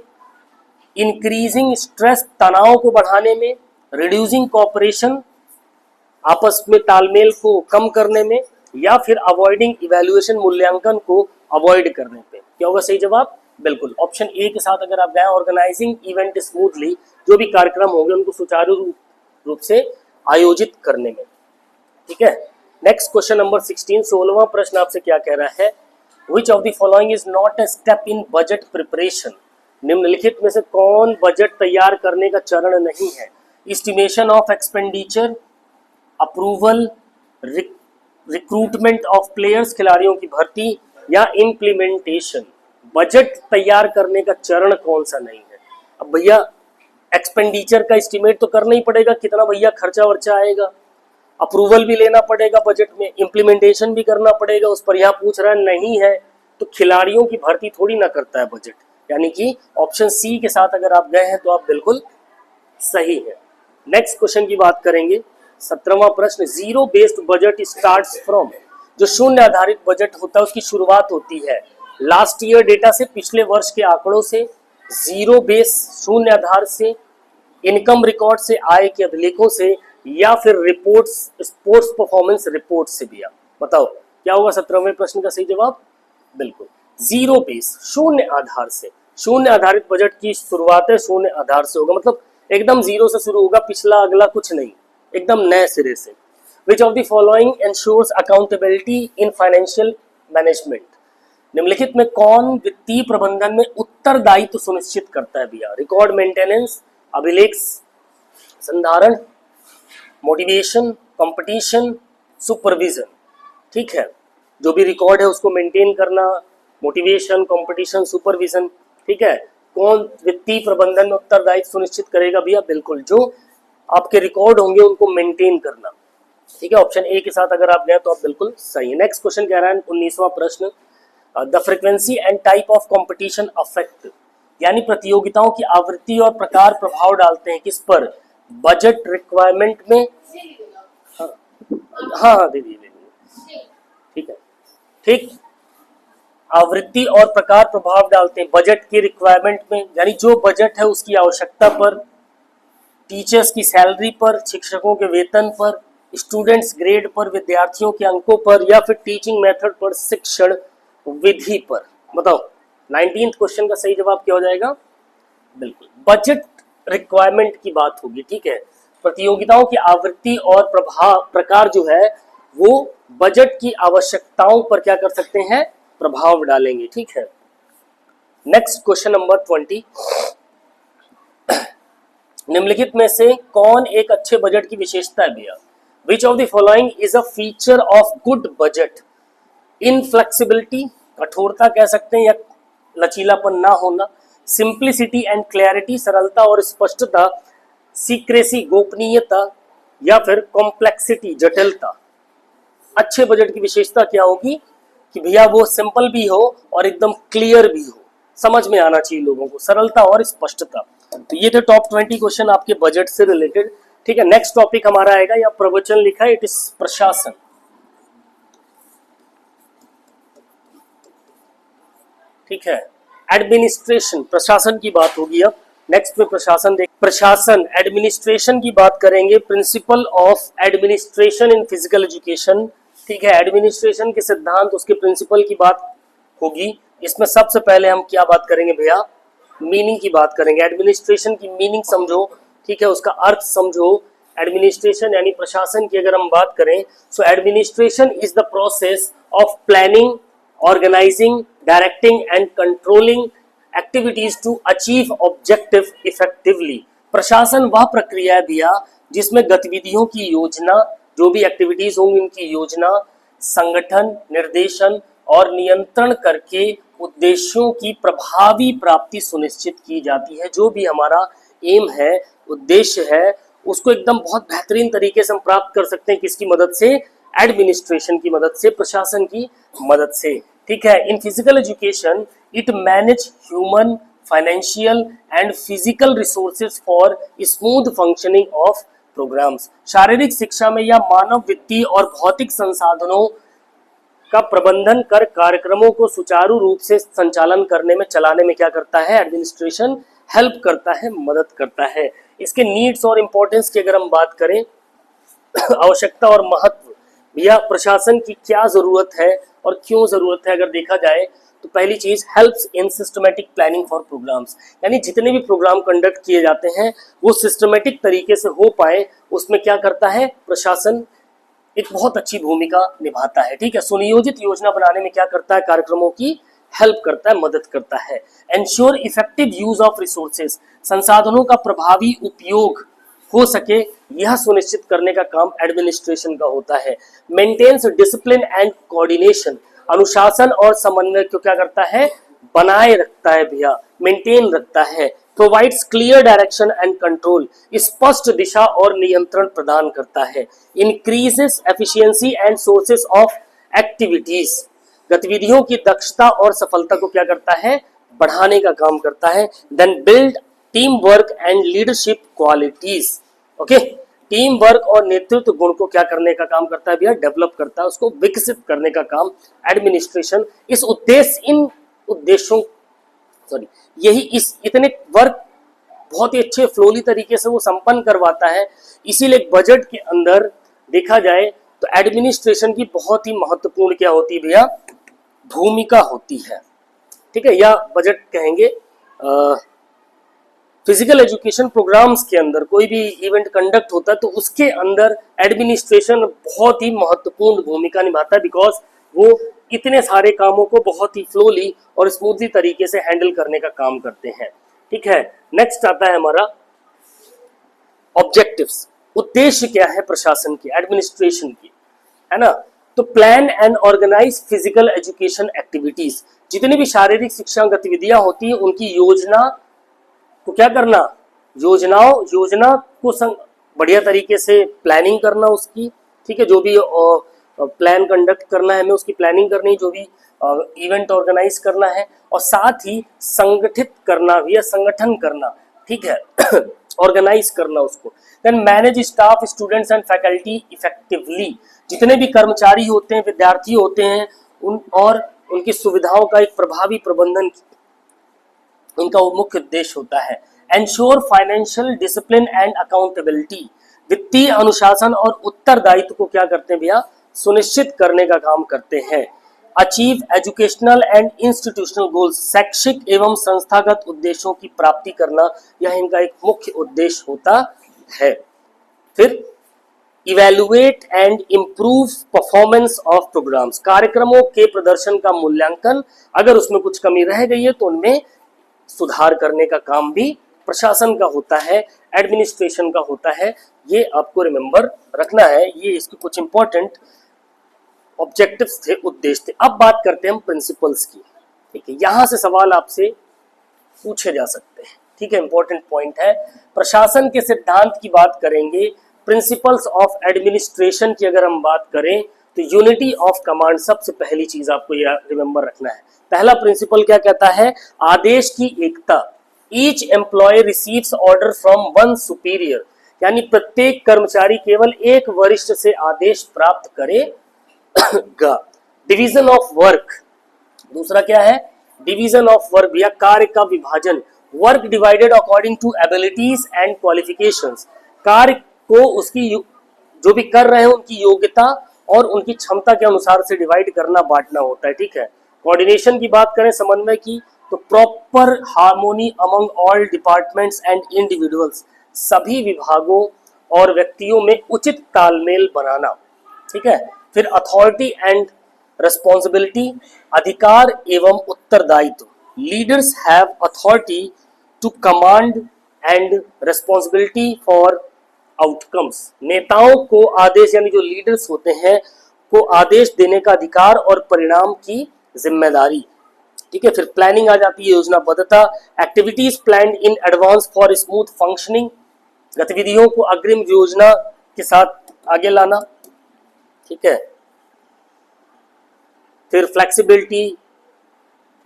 इंक्रीजिंग स्ट्रेस, तनाव को बढ़ाने में, रिड्यूसिंग कोऑपरेशन, आपस में तालमेल को कम करने में, या फिर अवॉइडिंग इवैल्यूएशन, मूल्यांकन को अवॉइड करने पे। क्या होगा सही जवाब? बिल्कुल ऑप्शन ए के साथ अगर आप गए, ऑर्गेनाइजिंग इवेंट स्मूथली, जो भी कार्यक्रम होंगे उनको सुचारू रूप से आयोजित करने में। ठीक है, नेक्स्ट क्वेश्चन नंबर 16, 16वां प्रश्न आपसे क्या कह रहा है? Which of the following is not a step in budget preparation, निम्नलिखित में से कौन बजट तैयार करने का चरण नहीं है? Estimation of expenditure, approval, recruitment of players, खिलाड़ियों की भर्ती, या इम्प्लीमेंटेशन। बजट तैयार करने का चरण कौन सा नहीं है? अब भैया एक्सपेंडिचर का एस्टिमेट तो करना ही पड़ेगा, कितना भैया खर्चा वर्चा आएगा, अप्रूवल भी लेना पड़ेगा बजट में, इम्प्लीमेंटेशन भी करना पड़ेगा उस पर। यहाँ पूछ रहा है नहीं है तो खिलाड़ियों की भर्ती थोड़ी ना करता है बजट, यानी कि ऑप्शन सी के साथ अगर आप गए हैं तो आप बिल्कुल सही है। नेक्स्ट क्वेश्चन की बात करेंगे, 17वां प्रश्न, zero based budget starts from, जो शून्य आधारित बजट होता है उसकी शुरुआत होती है लास्ट ईयर डेटा से, पिछले वर्ष के आंकड़ों से, जीरो बेस शून्य आधार से, इनकम रिकॉर्ड से, आय के अभिलेखों से, या फिर रिपोर्ट्स, स्पोर्ट्स परफॉर्मेंस रिपोर्ट से भी। बताओ क्या होगा 17वें प्रश्न का सही जवाब? बिल्कुल जीरो बेस, शून्य आधार से। शून्य आधारित बजट की शुरुआत है शून्य आधार से होगा, मतलब एकदम जीरो से शुरू होगा, पिछला अगला कुछ नहीं, एकदम नए सिरे से। विच of the following ensures accountability in financial management? निम्नलिखित में कौन वित्तीय प्रबंधन में उत्तरदायित्व सुनिश्चित करता है भैया? रिकॉर्ड मेंटेनेंस, अभिलेख संधारण, मोटिवेशन, कंपटीशन, सुपरविजन। ठीक है, जो भी रिकॉर्ड है उसको मेंटेन करना, मोटिवेशन, कंपटीशन, सुपरविजन। ठीक है, कौन वित्तीय प्रबंधन में उत्तरदायित्व सुनिश्चित करेगा भैया? बिल्कुल जो आपके रिकॉर्ड होंगे उनको मेंटेन करना। ठीक है, ऑप्शन ए के साथ अगर आप गए तो आप बिल्कुल सही है। नेक्स्ट क्वेश्चन कह रहा है 19वां प्रश्न, the frequency and type of competition affect, यानी प्रतियोगिताओं की आवृत्ति और प्रकार प्रभाव डालते हैं किस पर? बजट रिक्वायरमेंट में। हाँ हाँ दीदी, ठीक है, ठीक, आवृत्ति और प्रकार प्रभाव डालते हैं बजट की रिक्वायरमेंट में, यानी जो बजट है उसकी आवश्यकता पर, टीचर्स की सैलरी पर, शिक्षकों के वेतन पर, स्टूडेंट्स ग्रेड पर, विद्यार्थियों के अंकों पर, या फिर टीचिंग मेथड पर, शिक्षण विधि पर। बताओ 19th क्वेश्चन का सही जवाब क्या हो जाएगा? बिल्कुल बजट रिक्वायरमेंट की बात होगी। ठीक है, प्रतियोगिताओं की आवृत्ति और प्रकार जो है वो बजट की आवश्यकताओं पर क्या कर सकते हैं? प्रभाव डालेंगे। ठीक है, नेक्स्ट क्वेश्चन नंबर 20, निम्नलिखित में से कौन एक अच्छे बजट की विशेषता है भैया? Which of the following is a feature of good budget? Inflexibility, कठोरता कह सकते हैं, या लचीलापन ना होना, सिंप्लिसिटी एंड क्लैरिटी, सरलता और स्पष्टता, सीक्रेसी, गोपनीयता, या फिर कॉम्प्लेक्सिटी, जटिलता। अच्छे बजट की विशेषता क्या होगी? कि भैया वो सिंपल भी हो और एकदम क्लियर भी हो, समझ में आना चाहिए लोगों को, सरलता और स्पष्टता। तो ये थे टॉप 20 क्वेश्चन आपके बजट से रिलेटेड। ठीक है, नेक्स्ट टॉपिक हमारा आएगा, या प्रवचन लिखा है, इट इज प्रशासन। ठीक है, एडमिनिस्ट्रेशन, प्रशासन की बात होगी। अब नेक्स्ट में प्रशासन देख, प्रशासन एडमिनिस्ट्रेशन की बात करेंगे, principle of administration in physical education. ठीक है, एडमिनिस्ट्रेशन के सिद्धांत, उसके प्रिंसिपल की बात होगी। इसमें सबसे पहले हम क्या बात करेंगे भैया? मीनिंग की बात करेंगे। एडमिनिस्ट्रेशन की मीनिंग समझो, ठीक है, उसका अर्थ समझो। एडमिनिस्ट्रेशन यानी प्रशासन की अगर हम बात करें, so administration is the process of planning, organising, directing and controlling activities to achieve objective effectively. प्रशासन वह प्रक्रिया है भैया जिसमें गतिविधियों की योजना, जो भी एक्टिविटीज होंगी उनकी योजना, संगठन, निर्देशन और नियंत्रण करके उद्देश्यों की प्रभावी प्राप्ति सुनिश्चित की जाती है। जो भी हमारा एम है, उद्देश्य है, उसको एकदम बहुत बेहतरीन तरीके से हम प्राप्त कर सकते हैं किसकी मदद से? एडमिनिस्ट्रेशन की मदद से, प्रशासन की मदद से। ठीक है, in physical education it manage human, financial and physical resources for smooth functioning of programmes. शारीरिक शिक्षा में या मानव, वित्तीय और भौतिक संसाधनों का प्रबंधन कर कार्यक्रमों को सुचारू रूप से संचालन करने में, चलाने में क्या करता है? एडमिनिस्ट्रेशन हेल्प करता है, मदद करता है। इसके नीड्स और इम्पोर्टेंस की अगर हम बात करें, आवश्यकता और महत्व, या प्रशासन की क्या जरूरत है और क्यों जरूरत है, अगर देखा जाए तो पहली चीज helps in systematic planning for programmes, यानी जितने भी प्रोग्राम कंडक्ट किए जाते हैं वो सिस्टमेटिक तरीके से हो पाए, उसमें क्या करता है? प्रशासन एक बहुत अच्छी भूमिका निभाता है। ठीक है, सुनियोजित योजना बनाने में क्या करता है? कार्यक्रमों की हेल्प करता है, मदद करता है। Ensure effective use of resources, संसाधनों का प्रभावी उपयोग हो सके, यह सुनिश्चित करने का काम एडमिनिस्ट्रेशन का होता है। मेंटेन्स डिसिप्लिन एंड कोऑर्डिनेशन, अनुशासन और समन्वय को क्या करता है? बनाए रखता है भैया, मेंटेन रखता है। Provides clear direction and control, स्पष्ट दिशा और नियंत्रण प्रदान करता है। Increases efficiency and sources of activities, गतिविधियों की दक्षता और सफलता को क्या करता है? बढ़ाने का काम करता है। Then build team work and leadership qualities. Okay, team work और नेतृत्व गुण को क्या करने का काम करता है भैया? डेवलप करता है, उसको विकसित करने का काम एडमिनिस्ट्रेशन। इस उद्देश्य, इन उद्देश्यों, सॉरी, यही इस इतने वर्क बहुत ही अच्छे फ्लोली तरीके से वो संपन्न करवाता है। इसीलिए बजट के अंदर देखा जाए तो एडमिनिस्ट्रेशन की बहुत ही महत्वपूर्ण क्या होती है भैया, भूमिका होती है, ठीक है। या बजट कहेंगे फिजिकल एजुकेशन प्रोग्राम्स के अंदर कोई भी इवेंट कंडक्ट होता है तो उसके अंदर एडमिनिस्ट्रेशन बहुत ही महत्वपूर्ण भूमिका निभाता है, बिकॉज वो इतने सारे कामों को बहुत ही फ्लोली और स्मूथली तरीके से हैंडल करने का काम करते हैं, ठीक है। नेक्स्ट आता है हमारा ऑब्जेक्टिव्स। उद्देश्य क्या है प्रशासन की, एडमिनिस्ट्रेशन की, है ना। तो plan and organise physical education activities, जितनी भी शारीरिक शिक्षा गतिविधियां होती है उनकी योजना को क्या करना, योजना को बढ़िया तरीके से प्लानिंग करना उसकी, ठीक है। जो भी प्लान कंडक्ट करना है हमें उसकी प्लानिंग करनी, जो भी इवेंट ऑर्गेनाइज करना है, और साथ ही संगठित करना या संगठन करना, ठीक है ऑर्गेनाइज करना उसको। Then manage staff students and faculty effectively, जितने भी कर्मचारी होते हैं, विद्यार्थी होते हैं, उन और उनकी सुविधाओं का एक प्रभावी प्रबंधन इनका मुख्य उद्देश्य होता है। Ensure financial discipline and accountability, वित्तीय अनुशासन और उत्तरदायित्व को क्या करते हैं भैया, सुनिश्चित करने का काम करते हैं। Achieve educational and institutional goals, शैक्षिक एवं संस्थागत उद्देश्यों की प्राप्ति करना, यह इनका एक मुख्य उद्देश्य होता है। फिर evaluate and improve performance of programmes, कार्यक्रमों के प्रदर्शन का मूल्यांकन, अगर उसमें कुछ कमी रह गई है तो उनमें सुधार करने का काम भी प्रशासन का होता है, एडमिनिस्ट्रेशन का होता है। ये आपको रिमेंबर रखना है, ये इसके कुछ इंपॉर्टेंट ऑब्जेक्टिव्स थे, उद्देश्य थे। अब बात करते हैं हम प्रिंसिपल्स की, ठीक है। यहां से सवाल आपसे पूछे जा सकते हैं, ठीक है, इंपॉर्टेंट पॉइंट है। प्रशासन के सिद्धांत की बात करेंगे, प्रिंसिपल्स ऑफ एडमिनिस्ट्रेशन की अगर हम बात करें तो यूनिटी ऑफ कमांड सबसे पहली चीज आपको यह रिमेंबर रखना है। पहला प्रिंसिपल क्या कहता है, आदेश की एकता। Each employ receives order from one superior, यानी प्रत्येक कर्मचारी केवल एक वरिष्ठ से आदेश प्राप्त करेगा। डिवीजन ऑफ वर्क, दूसरा क्या है, डिवीजन ऑफ वर्क या कार्य का विभाजन। Work divided according to abilities and qualifications, कार्य को उसकी जो भी कर रहे हैं उनकी योग्यता और उनकी क्षमता के अनुसार से डिवाइड करना, बांटना होता है, ठीक है। कोऑर्डिनेशन की बात करें, समन्वय की, तो proper harmony among all departments and individuals, सभी विभागों और व्यक्तियों में उचित तालमेल बनाना, ठीक है। फिर अथॉरिटी एंड रिस्पॉन्सिबिलिटी, अधिकार एवं उत्तरदायित्व। Leaders have authority to command and responsibility for outcomes, नेताओं को आदेश, यानी जो लीडर्स होते हैं को आदेश देने का अधिकार और परिणाम की जिम्मेदारी, ठीक है। फिर प्लानिंग आ जाती है, योजनाबद्धता। Activities planned in advance for smooth functioning, गतिविधियों को अग्रिम योजना के साथ आगे लाना, ठीक है। फिर फ्लेक्सिबिलिटी,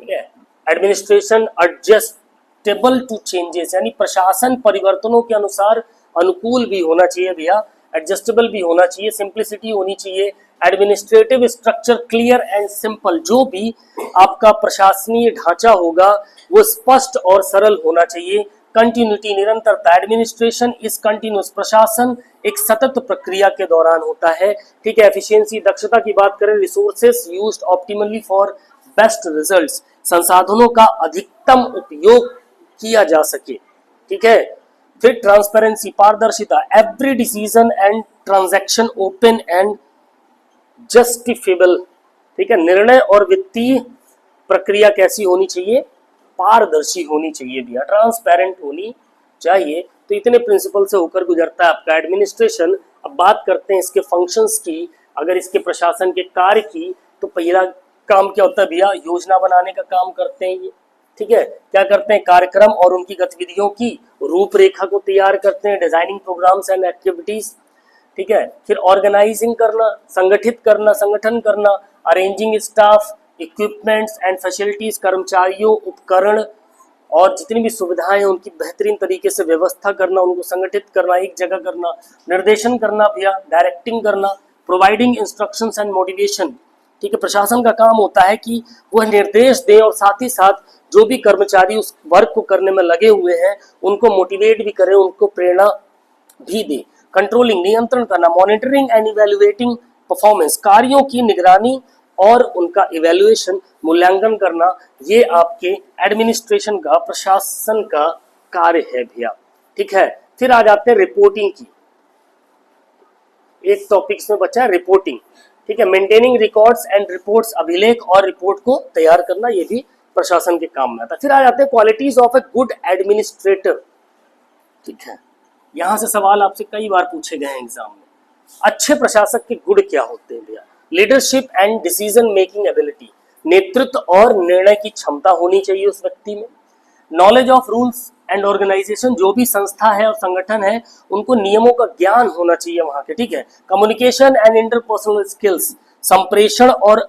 ठीक है। एडमिनिस्ट्रेशन एडजस्टेबल टू चेंजेस, यानी प्रशासन परिवर्तनों के अनुसार अनुकूल भी होना चाहिए भैया, एडजस्टेबल भी होना चाहिए। सिंप्लिसिटी होनी चाहिए। Administrative structure clear and simple, जो भी आपका प्रशासनीय ढांचा होगा वो स्पष्ट और सरल होना चाहिए। कंटिन्यूटी, निरंतरता। एडमिनिस्ट्रेशन इज कंटिन्यूस, प्रशासन एक सतत प्रक्रिया के दौरान होता है, ठीक है। एफिशिएंसी, दक्षता की बात करें, resources used optimally for best results, संसाधनों का अधिकतम उपयोग किया जा सके, ठीक है। फिर ट्रांसपेरेंसी, पारदर्शिता। Every decision and transaction open and justifiable, ठीक है। निर्णय और वित्तीय प्रक्रिया कैसी होनी चाहिए, पारदर्शी होनी चाहिए भैया, ट्रांसपेरेंट होनी चाहिए। तो इतने प्रिंसिपल से होकर गुजरता है आपका एडमिनिस्ट्रेशन। अब बात करते हैं इसके फंक्शंस की, अगर इसके प्रशासन के कार्य की, तो पहला काम क्या होता है भैया, योजना बनाने का काम करते हैं ये, ठीक है। क्या करते हैं, कार्यक्रम और उनकी गतिविधियों की रूपरेखा को तैयार करते हैं, डिजाइनिंग प्रोग्राम्स एंड एक्टिविटीज, ठीक है। फिर ऑर्गेनाइजिंग करना, संगठित करना, संगठन करना, arranging staff, equipments and facilities, कर्मचारियों, उपकरण और जितनी भी सुविधाएं हैं उनकी बेहतरीन तरीके से व्यवस्था करना, उनको संगठित करना, एक जगह करना, निर्देशन करना भैया, डायरेक्टिंग करना, प्रोवाइडिंग इंस्ट्रक्शंस एंड मोटिवेशन, ठीक है। प्रशासन का काम होता है कि वह निर्देश दे और साथ ही साथ जो भी कर्मचारी उस वर्क को करने में लगे हुए हैं उनको मोटिवेट भी करें, उनको प्रेरणा भी दे। कंट्रोलिंग नियंत्रण करना, मॉनिटरिंग एंड इवैल्यूएटिंग परफॉर्मेंस कार्यों की निगरानी और उनका इवैल्यूएशन मूल्यांकन करना, ये आपके एडमिनिस्ट्रेशन का, प्रशासन का कार्य है भैया। ठीक है, फिर आ जाते हैं रिपोर्टिंग की। एक टॉपिक इसमें बचा है रिपोर्टिंग। ठीक है, मेंटेनिंग रिकॉर्ड्स एंड रिपोर्ट्स, अभिलेख और रिपोर्ट को तैयार करना, ये भी प्रशासन के काम में आता है। फिर आ जाते हैं qualities of a good administrator. ठीक है, यहां से सवाल आपसे कई बार पूछे गए हैं एग्जाम में। अच्छे प्रशासक के गुण क्या होते हैं भैया? Leadership and decision making ability, नेतृत्व और निर्णय की क्षमता होनी चाहिए उस व्यक्ति में। Knowledge of rules and organisation, जो भी संस्था है और संगठन है उनको नियमों का ज्ञान होना चाहिए वहां के। ठीक है, कम्युनिकेशन एंड इंटरपर्सनल स्किल्स, संप्रेषण और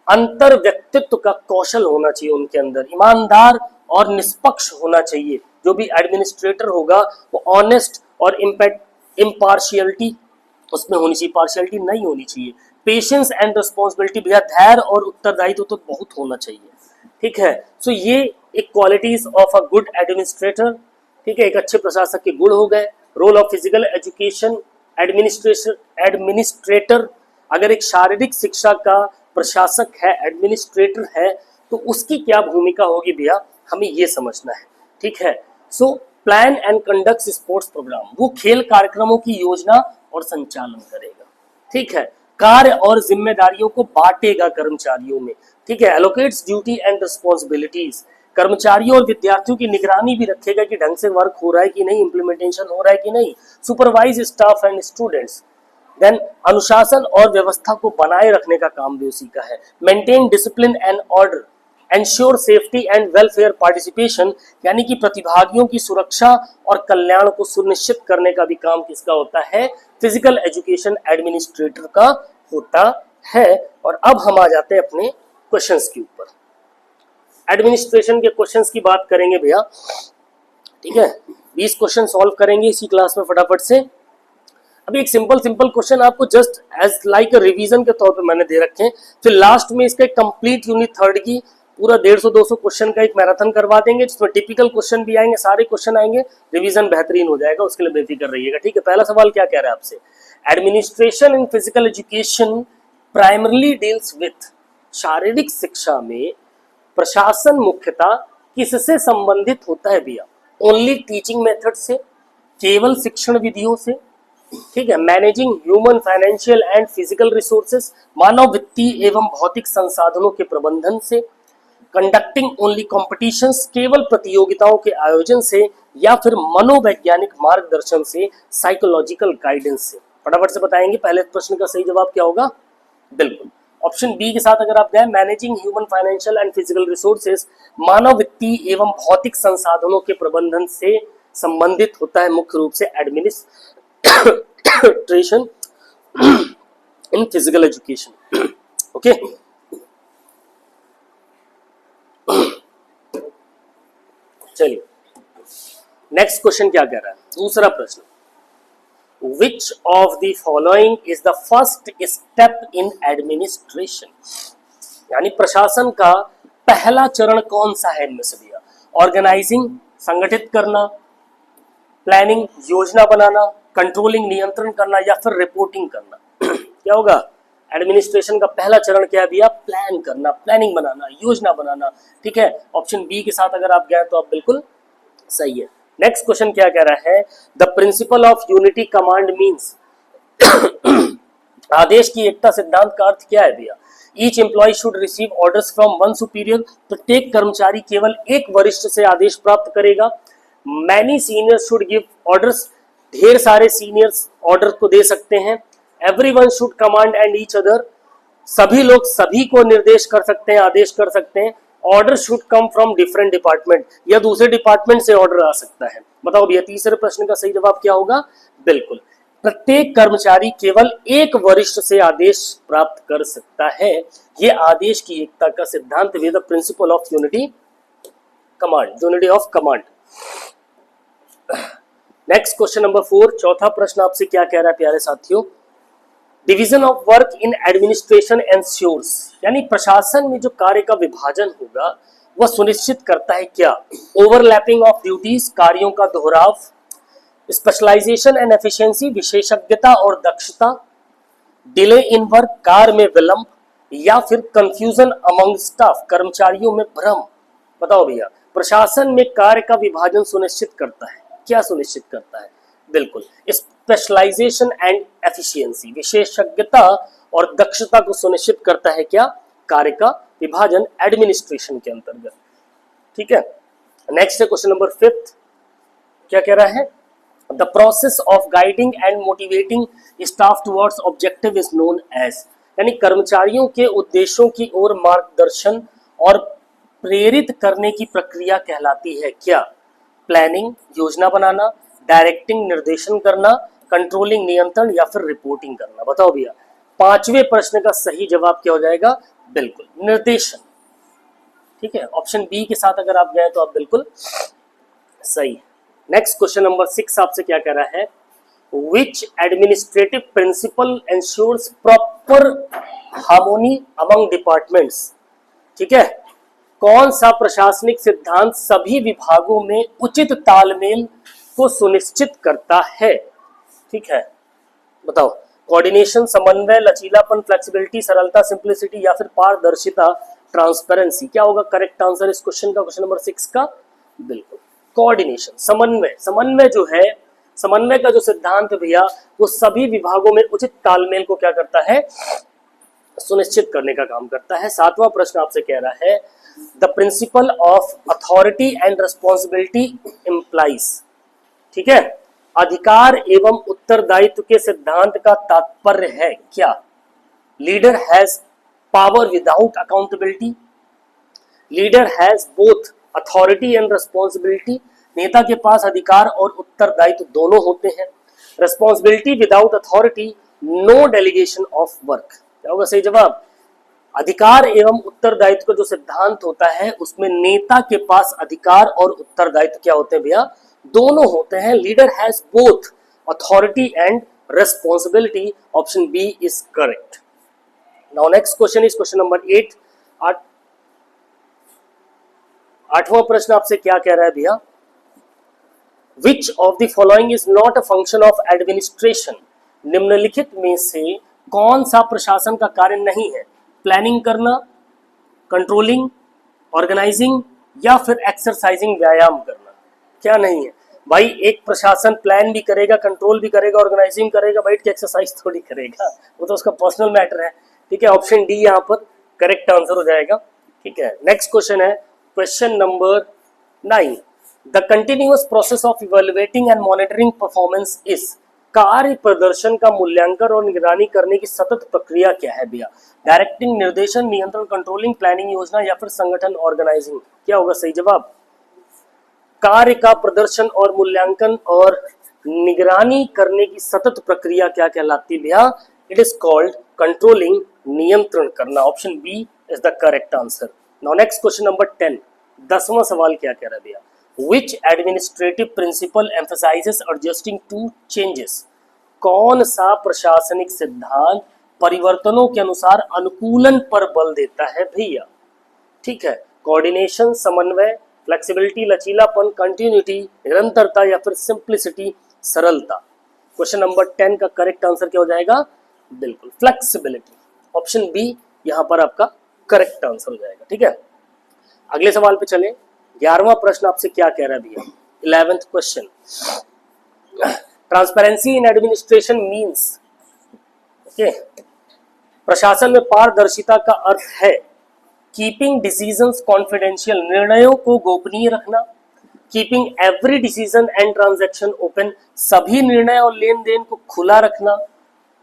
अंतर व्यक्तित्व का कौशल होना चाहिए उनके अंदर। ईमानदार और निष्पक्ष होना चाहिए, जो भी एडमिनिस्ट्रेटर होगा वो ऑनेस्ट और इम्पार्शियलिटी उसमें होनी चाहिए, पार्शियलिटी नहीं होनी चाहिए। पेशेंस एंड रिस्पॉन्सिबिलिटी, भैया धैर्य और उत्तरदायित्व तो बहुत होना चाहिए। ठीक है, सो ये एक qualities of a good administrator. ठीक है, एक अच्छे प्रशासक के गुण हो गए। Role of physical education administrator, अगर एक शारीरिक शिक्षा का प्रशासक है, एडमिनिस्ट्रेटर है, तो उसकी क्या भूमिका होगी भैया, हमें ये समझना है। ठीक है, so plan and conduct sports programme, वो खेल कार्यक्रमों की योजना और संचालन करेगा। ठीक है, कार्य और जिम्मेदारियों को बांटेगा कर्मचारियों में। ठीक है, एलोकेट्स ड्यूटी एंड रिस्पॉन्सिबिलिटीज, कर्मचारियों और विद्यार्थियों की निगरानी भी रखेगा कि ढंग से वर्क हो रहा है कि नहीं, इंप्लीमेंटेशन हो रहा है कि नहीं। Supervise staff and students, then अनुशासन और व्यवस्था को बनाए रखने का काम भी उसी का है। Maintain discipline and order, ensure safety and welfare participation, यानी कि प्रतिभागियों की सुरक्षा और कल्याण को सुनिश्चित करने का भी काम किसका होता है, फिजिकल एजुकेशन एडमिनिस्ट्रेटर का होता है। और अब हम आ जाते हैं अपने क्वेश्चंस के ऊपर। एडमिनिस्ट्रेशन के क्वेश्चंस की बात करेंगे भैया। ठीक है, 20 क्वेश्चन सॉल्व करेंगे इसी क्लास में फटाफट से। अभी एक सिंपल क्वेश्चन आपको जस्ट एज लाइक रिवीजन के तौर पे मैंने दे रखे हैं, फिर लास्ट में इसका कंप्लीट यूनिट थर्ड की पूरा 150-200 क्वेश्चन का एक मैराथन करवा देंगे, जिसमें टिपिकल क्वेश्चन भी आएंगे, सारे क्वेश्चन आएंगे, रिवीजन बेहतरीन हो जाएगा, उसके लिए बेफिक्र रहिएगा। ठीक है, पहला सवाल क्या कह रहा है आपसे, administration in physical education primarily deals with, शारीरिक शिक्षा में प्रशासन मुख्यतः किससे संबंधित होता है भैया? ओनली टीचिंग मेथड से, केवल शिक्षण विधियों से। ठीक है, managing human financial and physical resources, मानव वित्तीय एवं भौतिक संसाधनों के प्रबंधन से। कंडक्टिंग ओनली कॉम्पिटिशंस, केवल प्रतियोगिताओं के आयोजन से, या फिर मनोवैज्ञानिक मार्गदर्शन से, साइकोलॉजिकल गाइडेंस से। फटाफट से बताएंगे पहले प्रश्न का सही जवाब क्या होगा। बिल्कुल ऑप्शन बी के साथ अगर आप गए, managing human financial and physical resources, मानव वित्तीय एवं भौतिक संसाधनों के प्रबंधन से संबंधित होता है मुख्य रूप से administration in physical education. Okay, चलिए नेक्स्ट क्वेश्चन क्या कह रहा है, दूसरा प्रश्न, Which of the following is the first step in administration? यानी प्रशासन का पहला चरण कौन सा है इनमें से भैया? ऑर्गेनाइजिंग, संगठित करना, प्लानिंग, योजना बनाना, कंट्रोलिंग, नियंत्रण करना, या फिर रिपोर्टिंग करना। क्या होगा? एडमिनिस्ट्रेशन का पहला चरण क्या है भैया? प्लान करना, प्लानिंग बनाना, योजना बनाना। ठीक है, ऑप्शन बी के साथ अगर आप गए तो आप बिल्कुल सही है। नेक्स्ट क्वेश्चन क्या कह रहा है, the principle of unity command means, आदेश की एकता सिद्धांत का अर्थ क्या है भैया? Each employ should receive orders from one superior, प्रत्येक कर्मचारी केवल एक वरिष्ठ से आदेश प्राप्त करेगा। Many seniors should give orders, ढेर सारे सीनियर्स ऑर्डर को दे सकते हैं। Everyone should command and each other, सभी लोग सभी को निर्देश कर सकते हैं, आदेश कर सकते हैं। Order should come from different department, या दूसरे डिपार्टमेंट से ऑर्डर आ सकता है। बताओ भैया तीसरे प्रश्न का सही जवाब क्या होगा? बिल्कुल, प्रत्येक कर्मचारी केवल एक वरिष्ठ से आदेश प्राप्त कर सकता है। ये आदेश की एकता का सिद्धांत है, the principle of unity command, unity of command. Next question number 4, चौथा प्रश्न आपसे क्या कह रहा है प्यारे साथियों, division of work in administration ensures, यानी प्रशासन में जो कार्य का विभाजन होगा वह सुनिश्चित करता है क्या? ओवरलैपिंग ऑफ ड्यूटीज, कार्यों का दोहराव, स्पेशलाइजेशन एंड एफिशिएंसी, विशेषज्ञता और दक्षता, डिले इन वर्क, कार्य में विलंब, या फिर कंफ्यूजन अमंग स्टाफ, कर्मचारियों में भ्रम। बताओ भैया, प्रशासन में कार्य का विभाजन सुनिश्चित करता है, क्या सुनिश्चित करता है? बिल्कुल स्पेशलाइजेशन एंड एफिशिएंसी, विशेषज्ञता और दक्षता को सुनिश्चित करता है क्या? कार्य का विभाजन एडमिनिस्ट्रेशन के अंतर्गत। ठीक है, नेक्स्ट है क्वेश्चन नंबर 5। क्या कह रहा है? The process of guiding and motivating staff towards objective is known as, यानी कर्मचारियों के उद्देश्यों की ओर मार्गदर्शन और प्रेरित करने की प्रक्रिया कहलाती है क्या? प्लानिंग, योजना बनाना, डायरेक्टिंग, निर्देशन करना, कंट्रोलिंग, नियंत्रण, या फिर रिपोर्टिंग करना। बताओ भैया, पांचवें प्रश्न का सही जवाब क्या हो जाएगा? बिल्कुल निर्देशन। ठीक है, ऑप्शन बी के साथ अगर आप गए तो आप बिल्कुल सही। नेक्स्ट क्वेश्चन नंबर 6 आपसे क्या कह रहा है? Which administrative principle ensures proper harmony among departments. ठीक है, कौन सा प्रशासनिक सिद्धांत सभी विभागों में उचित तालमेल को सुनिश्चित करता है? ठीक है, बताओ। कोऑर्डिनेशन, समन्वय, लचीलापन, फ्लेक्सिबिलिटी, सरलता, सिंप्लिसिटी, या फिर पारदर्शिता, ट्रांसपेरेंसी। क्या होगा करेक्ट आंसर इस क्वेश्चन का, क्वेश्चन नंबर 6 का? बिल्कुल कोऑर्डिनेशन, समन्वय। समन्वय जो है, समन्वय का जो सिद्धांत है भैया, वो सभी विभागों में उचित तालमेल को क्या करता है? सुनिश्चित करने का काम करता है। 7वां प्रश्न आपसे कह रहा है the principle of authority and responsibility implies. ठीक है, अधिकार एवं उत्तरदायित्व के सिद्धांत का तात्पर्य है क्या? Leader has power without accountability, leader has both authority and responsibility, नेता के पास अधिकार और उत्तरदायित्व दोनों होते हैं। Responsibility without authority, no delegation of work. क्या होगा सही जवाब? अधिकार एवं उत्तरदायित्व का जो सिद्धांत होता है उसमें नेता के पास अधिकार और उत्तरदायित्व क्या होते हैं भैया? दोनों होते हैं। Leader has both authority and responsibility, option B is correct. Now next question is question number 8। 8वां प्रश्न आपसे क्या कह रहा है भैया? Which of the following is not a function of administration. निम्नलिखित में से कौन सा प्रशासन का कार्य नहीं है? प्लानिंग करना, कंट्रोलिंग, ऑर्गेनाइजिंग, या फिर एक्सरसाइजिंग, व्यायाम करना। क्या नहीं है भाई? एक प्रशासन प्लान भी करेगा, कंट्रोल भी करेगा, ऑर्गेनाइजिंग करेगा, बैठ के एक्सरसाइज थोड़ी करेगा, वो तो उसका पर्सनल मैटर है। ठीक है, ऑप्शन डी यहाँ पर करेक्ट आंसर हो जाएगा। ठीक है, नेक्स्ट क्वेश्चन है question number 9। The continuous process of evaluating and monitoring performance is. कार्य प्रदर्शन का मूल्यांकन और निगरानी करने की सतत प्रक्रिया क्या है भैया? डायरेक्टिंग, निर्देशन, नियंत्रण, कंट्रोलिंग, प्लानिंग, योजना, या फिर संगठन, ऑर्गेनाइजिंग। क्या होगा सही जवाब? कार्य का प्रदर्शन और मूल्यांकन और निगरानी करने की सतत प्रक्रिया क्या कहलाती है भैया? इट इज कॉल्ड कंट्रोलिंग, नियंत्रण करना। Option B is the correct answer. Now next question number 10। 10वां सवाल क्या कह रहा है भैया? Which administrative principle emphasizes adjusting to changes? कौन सा प्रशासनिक सिद्धांत परिवर्तनों के अनुसार अनुकूलन पर बल देता है भैया? ठीक है, कोऑर्डिनेशन, समन्वय, फ्लेक्सिबिलिटी, लचीलापन, कंटिन्यूटी, निरंतरता, या फिर सिंप्लिसिटी, सरलता। क्वेश्चन नंबर 10 का करेक्ट आंसर क्या हो जाएगा? बिल्कुल फ्लेक्सिबिलिटी, ऑप्शन बी यहाँ पर आपका करेक्ट आंसर हो जाएगा। ठीक है, अगले सवाल पे चले। 11वां प्रश्न आपसे क्या कह रहा है भैया? 11th question. Transparency in administration means. Okay, प्रशासन में पारदर्शिता का अर्थ है कीपिंग डिसीजंस कॉन्फिडेंशियल, निर्णयों को गोपनीय रखना। Keeping every decision and transaction open, सभी निर्णय और लेन देन को खुला रखना।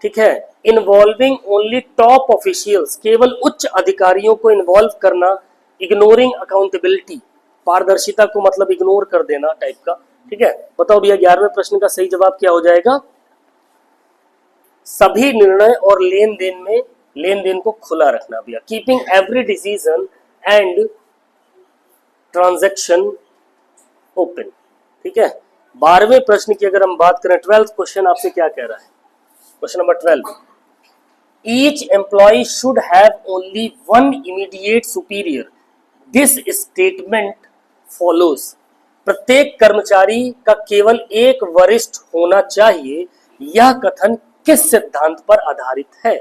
ठीक है, इन्वॉल्विंग ओनली टॉप ऑफिशियल्स, केवल उच्च अधिकारियों को इन्वॉल्व करना। इग्नोरिंग अकाउंटेबिलिटी, पारदर्शिता को मतलब इग्नोर कर देना टाइप का। ठीक है, बताओ भैया 11वें प्रश्न का सही जवाब क्या हो जाएगा? सभी निर्णय और लेन देन को खुला रखना भैया। Keeping every decision and transaction open. ठीक है, 12वें प्रश्न की अगर हम बात करें, 12th क्वेश्चन आपसे क्या कह रहा है? Question number 12। Each employ should have only one immediate superior this statement follows, प्रत्येक कर्मचारी का केवल एक वरिष्ठ होना चाहिए, यह कथन किस सिद्धांत पर आधारित है?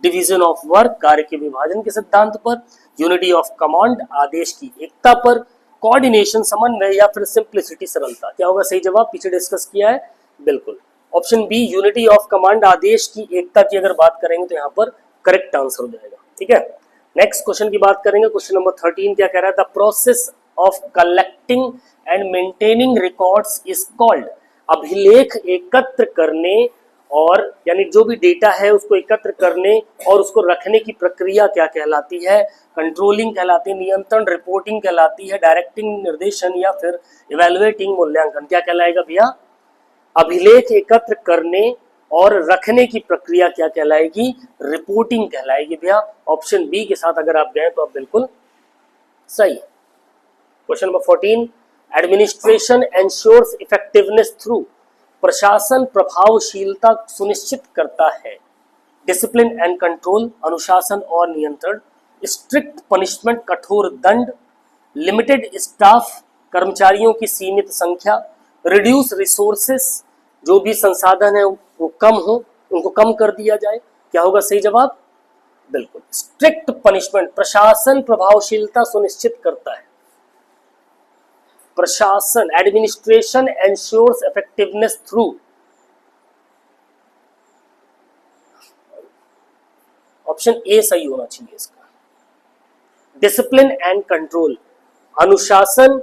डिवीजन ऑफ वर्क, कार्य के विभाजन के सिद्धांत पर, यूनिटी ऑफ कमांड, आदेश की एकता पर, कोऑर्डिनेशन समन्वय, या फिर सिंप्लिसिटी सरलता। क्या होगा सही जवाब? पीछे डिस्कस किया है, बिल्कुल option B unity of command, आदेश की एकता की अगर बात करेंगे तो यहाँ पर करेक्ट आंसर हो जाएगा। ठीक है, नेक्स्ट क्वेश्चन की बात करेंगे। क्वेश्चन नंबर 13 क्या कह रहा है? The process of collecting and maintaining records is called, अभिलेख एकत्र करने और यानी जो भी डेटा है उसको एकत्र करने और उसको रखने की प्रक्रिया क्या कहलाती है? कंट्रोलिंग कहलाती है, नियंत्रण, रिपोर्टिंग कहलाती है, डायरेक्टिंग निर्देशन, या फिर इवेलुएटिंग मूल्यांकन। क्या कहलाएगा भैया? अभिलेख एकत्र करने और रखने की प्रक्रिया क्या कहलाएगी? रिपोर्टिंग कहलाएगी भैया। ऑप्शन बी के साथ अगर आप गए तो आप बिल्कुल सही है। Question number 14, administration ensures effectiveness through, प्रशासन प्रभावशीलता सुनिश्चित करता है, डिसिप्लिन एंड कंट्रोल, अनुशासन और नियंत्रण, स्ट्रिक्ट पनिशमेंट, कठोर दंड, लिमिटेड स्टाफ, कर्मचारियों की सीमित संख्या, रिड्यूस रिसोर्सेस, जो भी संसाधन है वो कम हो, उनको कम कर दिया जाए। क्या होगा सही जवाब? बिल्कुल स्ट्रिक्ट पनिशमेंट, प्रशासन प्रभावशीलता सुनिश्चित करता है। प्रशासन, administration ensures effectiveness through, option A सही होना चाहिए इसका। डिसिप्लिन एंड कंट्रोल, अनुशासन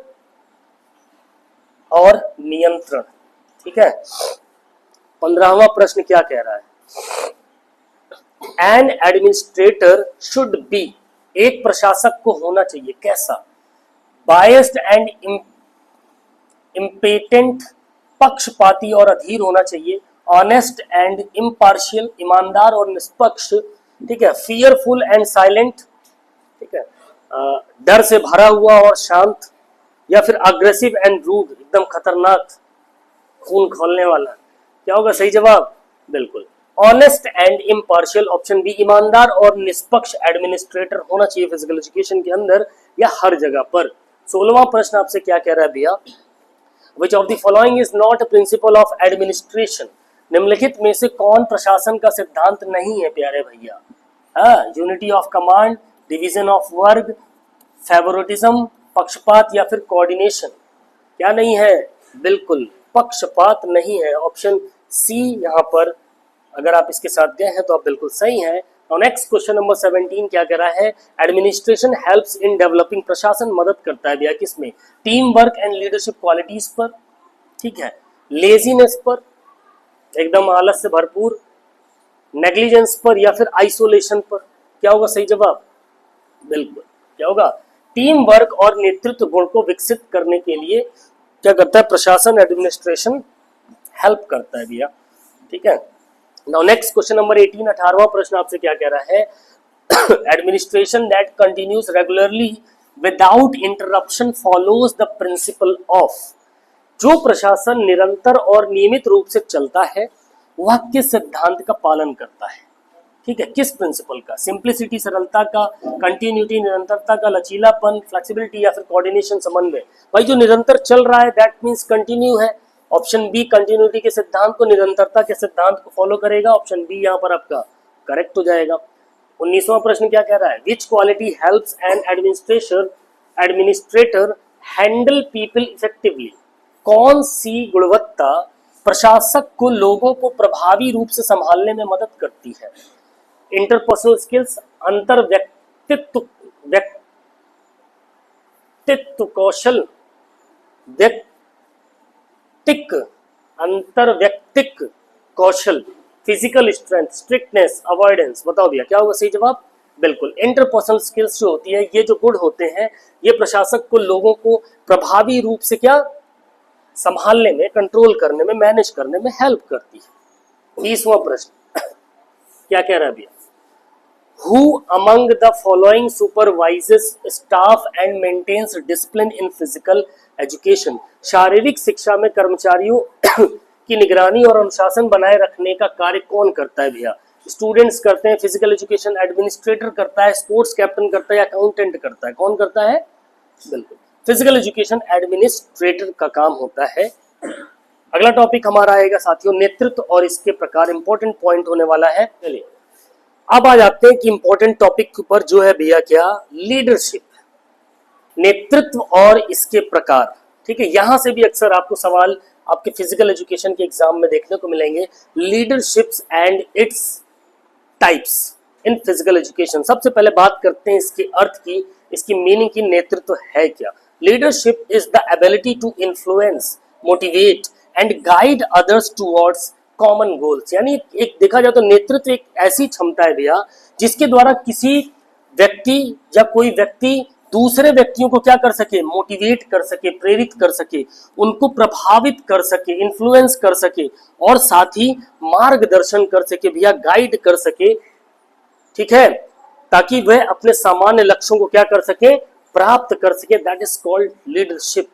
और नियंत्रण। ठीक है, 15वां प्रश्न क्या कह रहा है? एन एडमिनिस्ट्रेटर शुड बी, एक प्रशासक को होना चाहिए कैसा? बायस्ड एंड इम्पेटेंट, पक्षपाती और अधीर होना चाहिए, ऑनेस्ट एंड इम्पार्शियल, ईमानदार और निष्पक्ष, ठीक है, फियरफुल एंड साइलेंट, ठीक है, डर से भरा हुआ और शांत, या फिर अग्रेसिव एंड रूड, एकदम खतरनाक, खून खोलने वाला। क्या होगा सही जवाब? बिल्कुल honest and impartial, option B, ईमानदार और निष्पक्ष एडमिनिस्ट्रेटर होना चाहिए फिजिकल एजुकेशन के अंदर या हर जगह पर। 16वां प्रश्न आपसे क्या कह रहा है भैया? Which of the following is not a principle of administration? निम्नलिखित में से कौन प्रशासन का सिद्धांत नहीं है प्यारे भैया? Unity of command, division of work, favouritism, पक्षपात, या फिर कोऑर्डिनेशन। क्या नहीं है? बिल्कुल पक्षपात नहीं है। ऑप्शन सी यहाँ पर अगर आप इसके साथ गए हैं तो आप बिल्कुल सही हैं। और नेक्स्ट क्वेश्चन नंबर 17 क्या कह रहा है? एडमिनिस्ट्रेशन हेल्प्स इन डेवलपिंग, प्रशासन मदद करता है भैया किसमें? Team work and leadership qualities पर, ठीक है, लेजीनेस पर, एकदम आलस से भरपूर, नेग्लिजेंस पर, या फिर आइसोलेशन पर। क्या होगा सही जवाब? बिल्कुल क्या होगा? टीम वर्क और नेतृत्व गुण को विकसित करने के लिए क्या करता है प्रशासन? एडमिनिस्ट्रेशन हेल्प करता है भैया। ठीक है, नाउ नेक्स्ट क्वेश्चन नंबर 18, 18वां प्रश्न आपसे क्या कह रहा है? Administration that continues regularly without interruption follows the principle of, जो प्रशासन निरंतर और नियमित रूप से चलता है वह किस सिद्धांत का पालन करता है? ठीक है, किस प्रिंसिपल का? सिंप्लिसिटी सरलता का, कंटिन्यूटी निरंतरता का, लचीलापन फ्लेक्सिबिलिटी, या फिर कोऑर्डिनेशन समन्वय। भाई जो निरंतर चल रहा है दैट मींस कंटिन्यू है। ऑप्शन बी कंटिन्यूटी के सिद्धांत को, निरंतरता के सिद्धांत को फॉलो करेगा। ऑप्शन बी यहाँ पर आपका करेक्ट हो जाएगा। 19वां प्रश्न क्या कह रहा है? विच quality helps an administrator handle people effectively, कौन सी गुणवत्ता प्रशासक को लोगों को प्रभावी रूप से संभालने में मदद करती है? इंटरपर्सनल स्किल्स, अंतर व्यक्तित्व कौशल, अंतर व्यक्तिक कौशल, फिजिकल स्ट्रेंथ, स्ट्रिक्टनेस, अवॉइडेंस। बताओ भैया क्या होगा सही जवाब? बिल्कुल इंटरपर्सनल स्किल्स जो होती है, ये जो गुण होते हैं, ये प्रशासक को लोगों को प्रभावी रूप से क्या संभालने में, कंट्रोल करने में, मैनेज करने में हेल्प करती है। 20वां प्रश्न क्या कह रहा है भैया? Who among the following supervises staff and maintains discipline in physical education? शारीरिक शिक्षा में कर्मचारियों की निगरानी और अनुशासन बनाए रखने का कार्य कौन करता है भैया? स्टूडेंट्स करते हैं, फिजिकल एजुकेशन एडमिनिस्ट्रेटर करता है, स्पोर्ट्स कैप्टन करता है, या अकाउंटेंट करता है? कौन करता है? बिल्कुल, फिजिकल एजुकेशन एडमिनिस्ट्रेटर का काम होता है। अगला टॉपिक हमारा आएगा साथियों नेतृत्व और इसके प्रकार, इंपॉर्टेंट पॉइंट होने वाला है। चलिए अब आ जाते हैं कि इंपॉर्टेंट टॉपिक पर जो है भैया क्या, लीडरशिप, नेतृत्व और इसके प्रकार। ठीक है, यहां से भी अक्सर आपको सवाल आपके फिजिकल एजुकेशन के एग्जाम में देखने को मिलेंगे, leaderships and its types in physical education. सबसे पहले बात करते हैं इसके अर्थ की, इसकी मीनिंग की। नेतृत्व है क्या? Leadership is the ability to influence, motivate and guide others towards common goals. यानी एक देखा जाए तो नेतृत्व एक ऐसी क्षमता है भैया जिसके द्वारा किसी व्यक्ति या कोई व्यक्ति दूसरे व्यक्तियों को क्या कर सके, मोटिवेट कर सके, प्रेरित कर सके, उनको प्रभावित कर सके, इन्फ्लुएंस कर सके और साथ ही मार्गदर्शन कर सके भैया, गाइड कर सके। ठीक है, ताकि वह अपने सामान्य लक्ष्यों को क्या कर सके, प्राप्त कर सके। That is called leadership.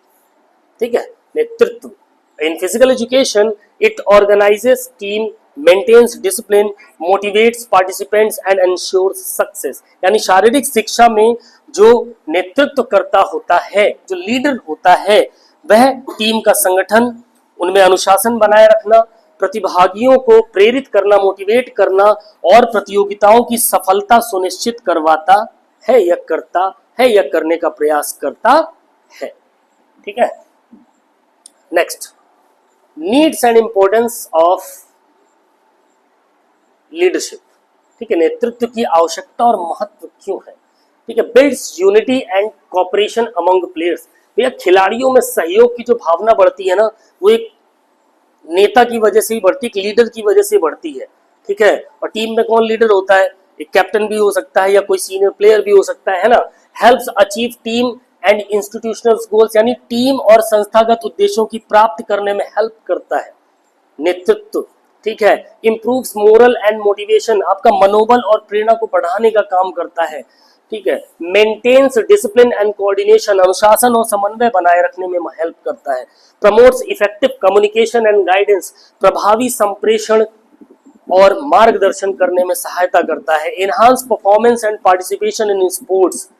ठीक है, नेतृत्व। In physical education it organises team, maintains discipline, motivates participants and ensures success. यानी शारीरिक शिक्षा में जो नेतृत्व करता होता है, जो लीडर होता है, वह टीम का संगठन, उनमें अनुशासन बनाए रखना, प्रतिभागियों को प्रेरित करना, मोटिवेट करना और प्रतियोगिताओं की सफलता सुनिश्चित करवाता है या करता है या करने का प्रयास करता है। ठीक है, next, needs and importance of leadership. ठीक है, नेतृत्व की आवश्यकता और महत्व क्यों है? ठीक है, builds unity and cooperation among players. भैया खिलाड़ियों में सहयोग की जो भावना बढ़ती है ना, वो एक नेता की वजह से ही बढ़ती है, एक लीडर की वजह से बढ़ती है। ठीक है, और टीम में कौन लीडर होता है? एक कैप्टन भी हो सकता है या कोई सीनियर प्लेयर भी हो सकता है ना। Helps achieve team and institutional goals, यानी टीम और संस्थागत उद्देश्यों की प्राप्ति करने में हेल्प करता है नेतृत्व। ठीक है, इंप्रूव्स मोरल एंड मोटिवेशन, आपका मनोबल और प्रेरणा को बढ़ाने का काम करता है। ठीक है, मेंटेन्स डिसिप्लिन एंड कोऑर्डिनेशन, अनुशासन और समन्वय बनाए रखने में हेल्प करता है। Promotes effective communication and guidance, प्रभावी संप्रेषण और मार्गदर्शन करने में सहायता करता है। Enhance performance and participation in sports,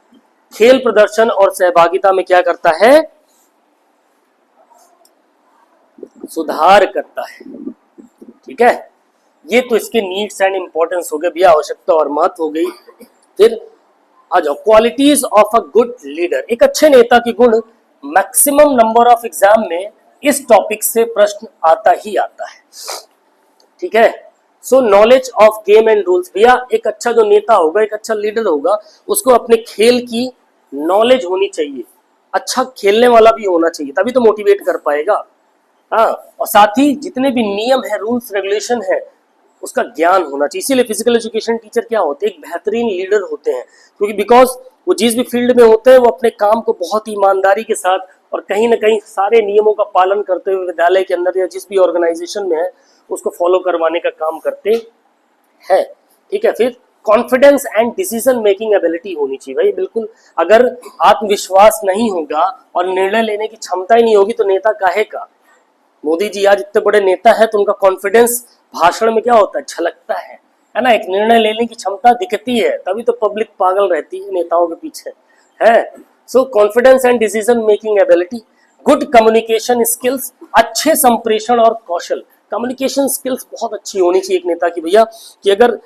खेल प्रदर्शन और सहभागिता में क्या करता है, सुधार करता है। ठीक है, ये तो इसके नीड्स एंड इंपॉर्टेंस हो गए भैया, आवश्यकता और महत्व हो गई। फिर आ जाओ qualities of a good leader. एक अच्छे नेता के गुण, मैक्सिमम नंबर ऑफ एग्जाम में इस टॉपिक से प्रश्न आता ही आता है। ठीक है, सो knowledge of game and rules. भैया एक अच्छा जो नेता होगा, एक अच्छा लीडर होगा, उसको अपने खेल की नॉलेज होनी चाहिए, अच्छा खेलने वाला भी होना चाहिए, तभी तो मोटिवेट कर पाएगा। हाँ, और साथ ही जितने भी नियम है, रूल्स रेगुलेशन है, उसका ज्ञान होना चाहिए। इसीलिए फिजिकल एजुकेशन टीचर क्या होते हैं, एक बेहतरीन लीडर होते हैं, क्योंकि बिकॉज वो जिस भी फील्ड में होते हैं वो अपने काम को बहुत ही ईमानदारी के साथ और कहीं ना कहीं सारे नियमों का पालन करते हुए विद्यालय के अंदर या जिस भी ऑर्गेनाइजेशन में है उसको फॉलो करवाने का काम करते हैं। ठीक है, फिर confidence and decision making ability होनी चाहिए भाई। बिल्कुल, अगर आत्मविश्वास नहीं होगा और निर्णय लेने की क्षमता ही नहीं होगी तो नेता काहे का। मोदी जी आज इतने बड़े नेता है तो उनका कॉन्फिडेंस भाषण में क्या होता है, झलकता है ना। एक निर्णय लेने की क्षमता दिखती है, तभी तो पब्लिक पागल रहती है नेताओं के पीछे है। सो confidence and decision making ability, good communication skills, अच्छे संप्रेषण और कौशल। कम्युनिकेशन स्किल्स बहुत अच्छी होनी चाहिए एक नेता की भैया, कि अगर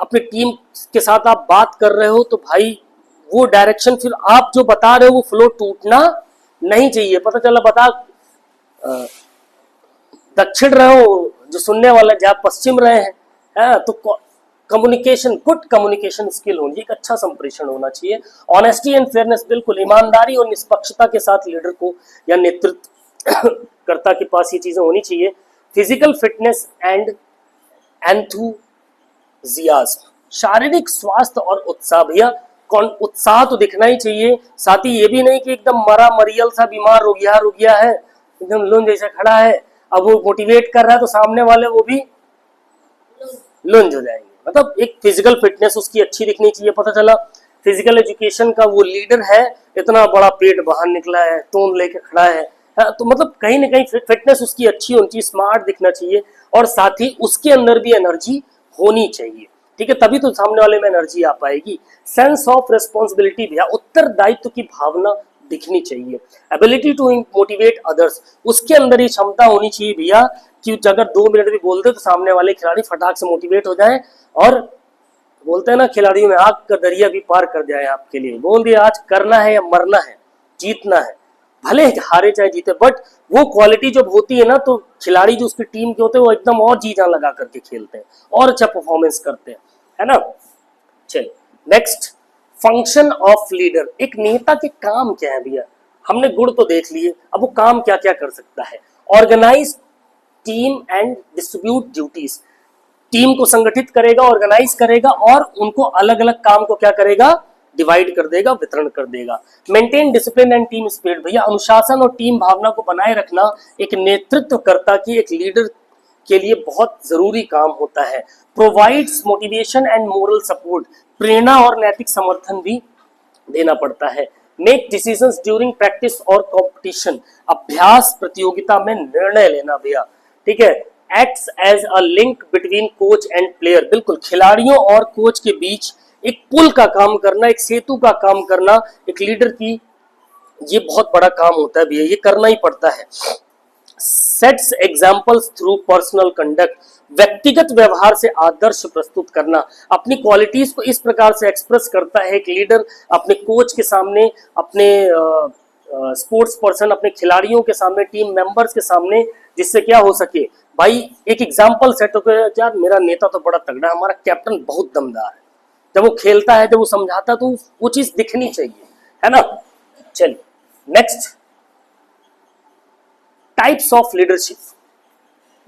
अपनी टीम के साथ आप बात कर रहे हो तो भाई वो डायरेक्शन फिर आप जो बता रहे हो वो फ्लो टूटना नहीं चाहिए। पता चला बता दक्षिण रहे हो, जो सुनने वाला जहाँ पश्चिम रहे हैं, तो कम्युनिकेशन, गुड कम्युनिकेशन स्किल होनी, एक अच्छा संप्रेषण होना चाहिए। ऑनेस्टी एंड फेयरनेस, बिल्कुल ईमानदारी और निष्पक्षता के साथ लीडर को या नेतृत्व कर्ता के पास ये चीजें होनी चाहिए। फिजिकल फिटनेस एंड एंथुजियाज्म, शारीरिक स्वास्थ्य और उत्साह। भैया उत्साह तो दिखना ही चाहिए, साथ ही ये भी नहीं कि एकदम मरा मरियल सा बीमार रुगिया है, एकदम लुंज जैसा खड़ा है, अब वो मोटिवेट कर रहा है तो सामने वाले वो भी लुंज हो जाएंगे। मतलब एक फिजिकल फिटनेस उसकी अच्छी दिखनी चाहिए। पता चला फिजिकल एजुकेशन का वो लीडर है, इतना बड़ा पेट बाहर निकला है, तोंद लेके खड़ा है, तो मतलब कहीं ना कहीं फिटनेस उसकी अच्छी होनी चाहिए, स्मार्ट दिखना चाहिए और साथ ही उसके अंदर भी एनर्जी होनी चाहिए। ठीक है, तभी तो सामने वाले में एनर्जी आ पाएगी। सेंस ऑफ रेस्पॉन्सिबिलिटी, भैया उत्तरदायित्व की भावना दिखनी चाहिए। एबिलिटी टू मोटिवेट अदर्स, उसके अंदर ये क्षमता होनी चाहिए भैया कि अगर 2 मिनट भी बोल दे तो सामने वाले खिलाड़ी फटाक से मोटिवेट हो जाए और बोलते हैं ना खिलाड़ियों में आग का दरिया भी पार कर जाए आपके लिए, बोल दिया आज करना है या मरना है, जीतना है, भले हारे चाहे जीते, बट वो क्वालिटी जब होती है ना तो खिलाड़ी जो उसकी टीम के होते हैं वो एकदम और जी जान लगा करके खेलते हैं और अच्छा परफॉर्मेंस करते हैं, है ना। चलिए नेक्स्ट, फंक्शन ऑफ लीडर, एक नेता के काम क्या है भैया, हमने गुण तो देख लिए, अब वो काम क्या क्या कर सकता है। Organise team and distribute duties, team को संगठित करेगा, ऑर्गेनाइज करेगा और उनको अलग अलग काम को क्या करेगा, डिवाइड कर देगा, वितरण कर देगा। Maintain discipline and team spirit, भैया अनुशासन और टीम भावना को बनाए रखना एक नेतृत्वकर्ता की, एक लीडर के लिए बहुत जरूरी काम होता है। Provides motivation and moral support, प्रेरणा और नैतिक समर्थन भी देना पड़ता है। मेक डिसीजंस ड्यूरिंग प्रैक्टिस और कंपटीशन, अभ्यास प्रतियोगिता में निर्णय लेना भैया, ठीक है। Acts as a link between coach and player, बिल्कुल खिलाड़ियों और कोच के बीच एक पुल का काम करना, एक सेतु का काम करना एक लीडर की ये बहुत बड़ा काम होता है भैया, ये करना ही पड़ता है। Sets examples through personal conduct, व्यक्तिगत व्यवहार से आदर्श प्रस्तुत करना, अपनी क्वालिटीज को इस प्रकार से एक्सप्रेस करता है एक लीडर अपने कोच के सामने, अपने स्पोर्ट्स पर्सन, अपने खिलाड़ियों के सामने, टीम मेंबर्स के सामने, जिससे क्या हो सके भाई एक एग्जाम्पल सेट हो गया, यार मेरा नेता तो बड़ा तगड़ा है, हमारा कैप्टन बहुत दमदार है, जब वो खेलता है, जब वो समझाता है तो वो चीज दिखनी चाहिए, है ना। चलिए नेक्स्ट, टाइप्स ऑफ लीडरशिप,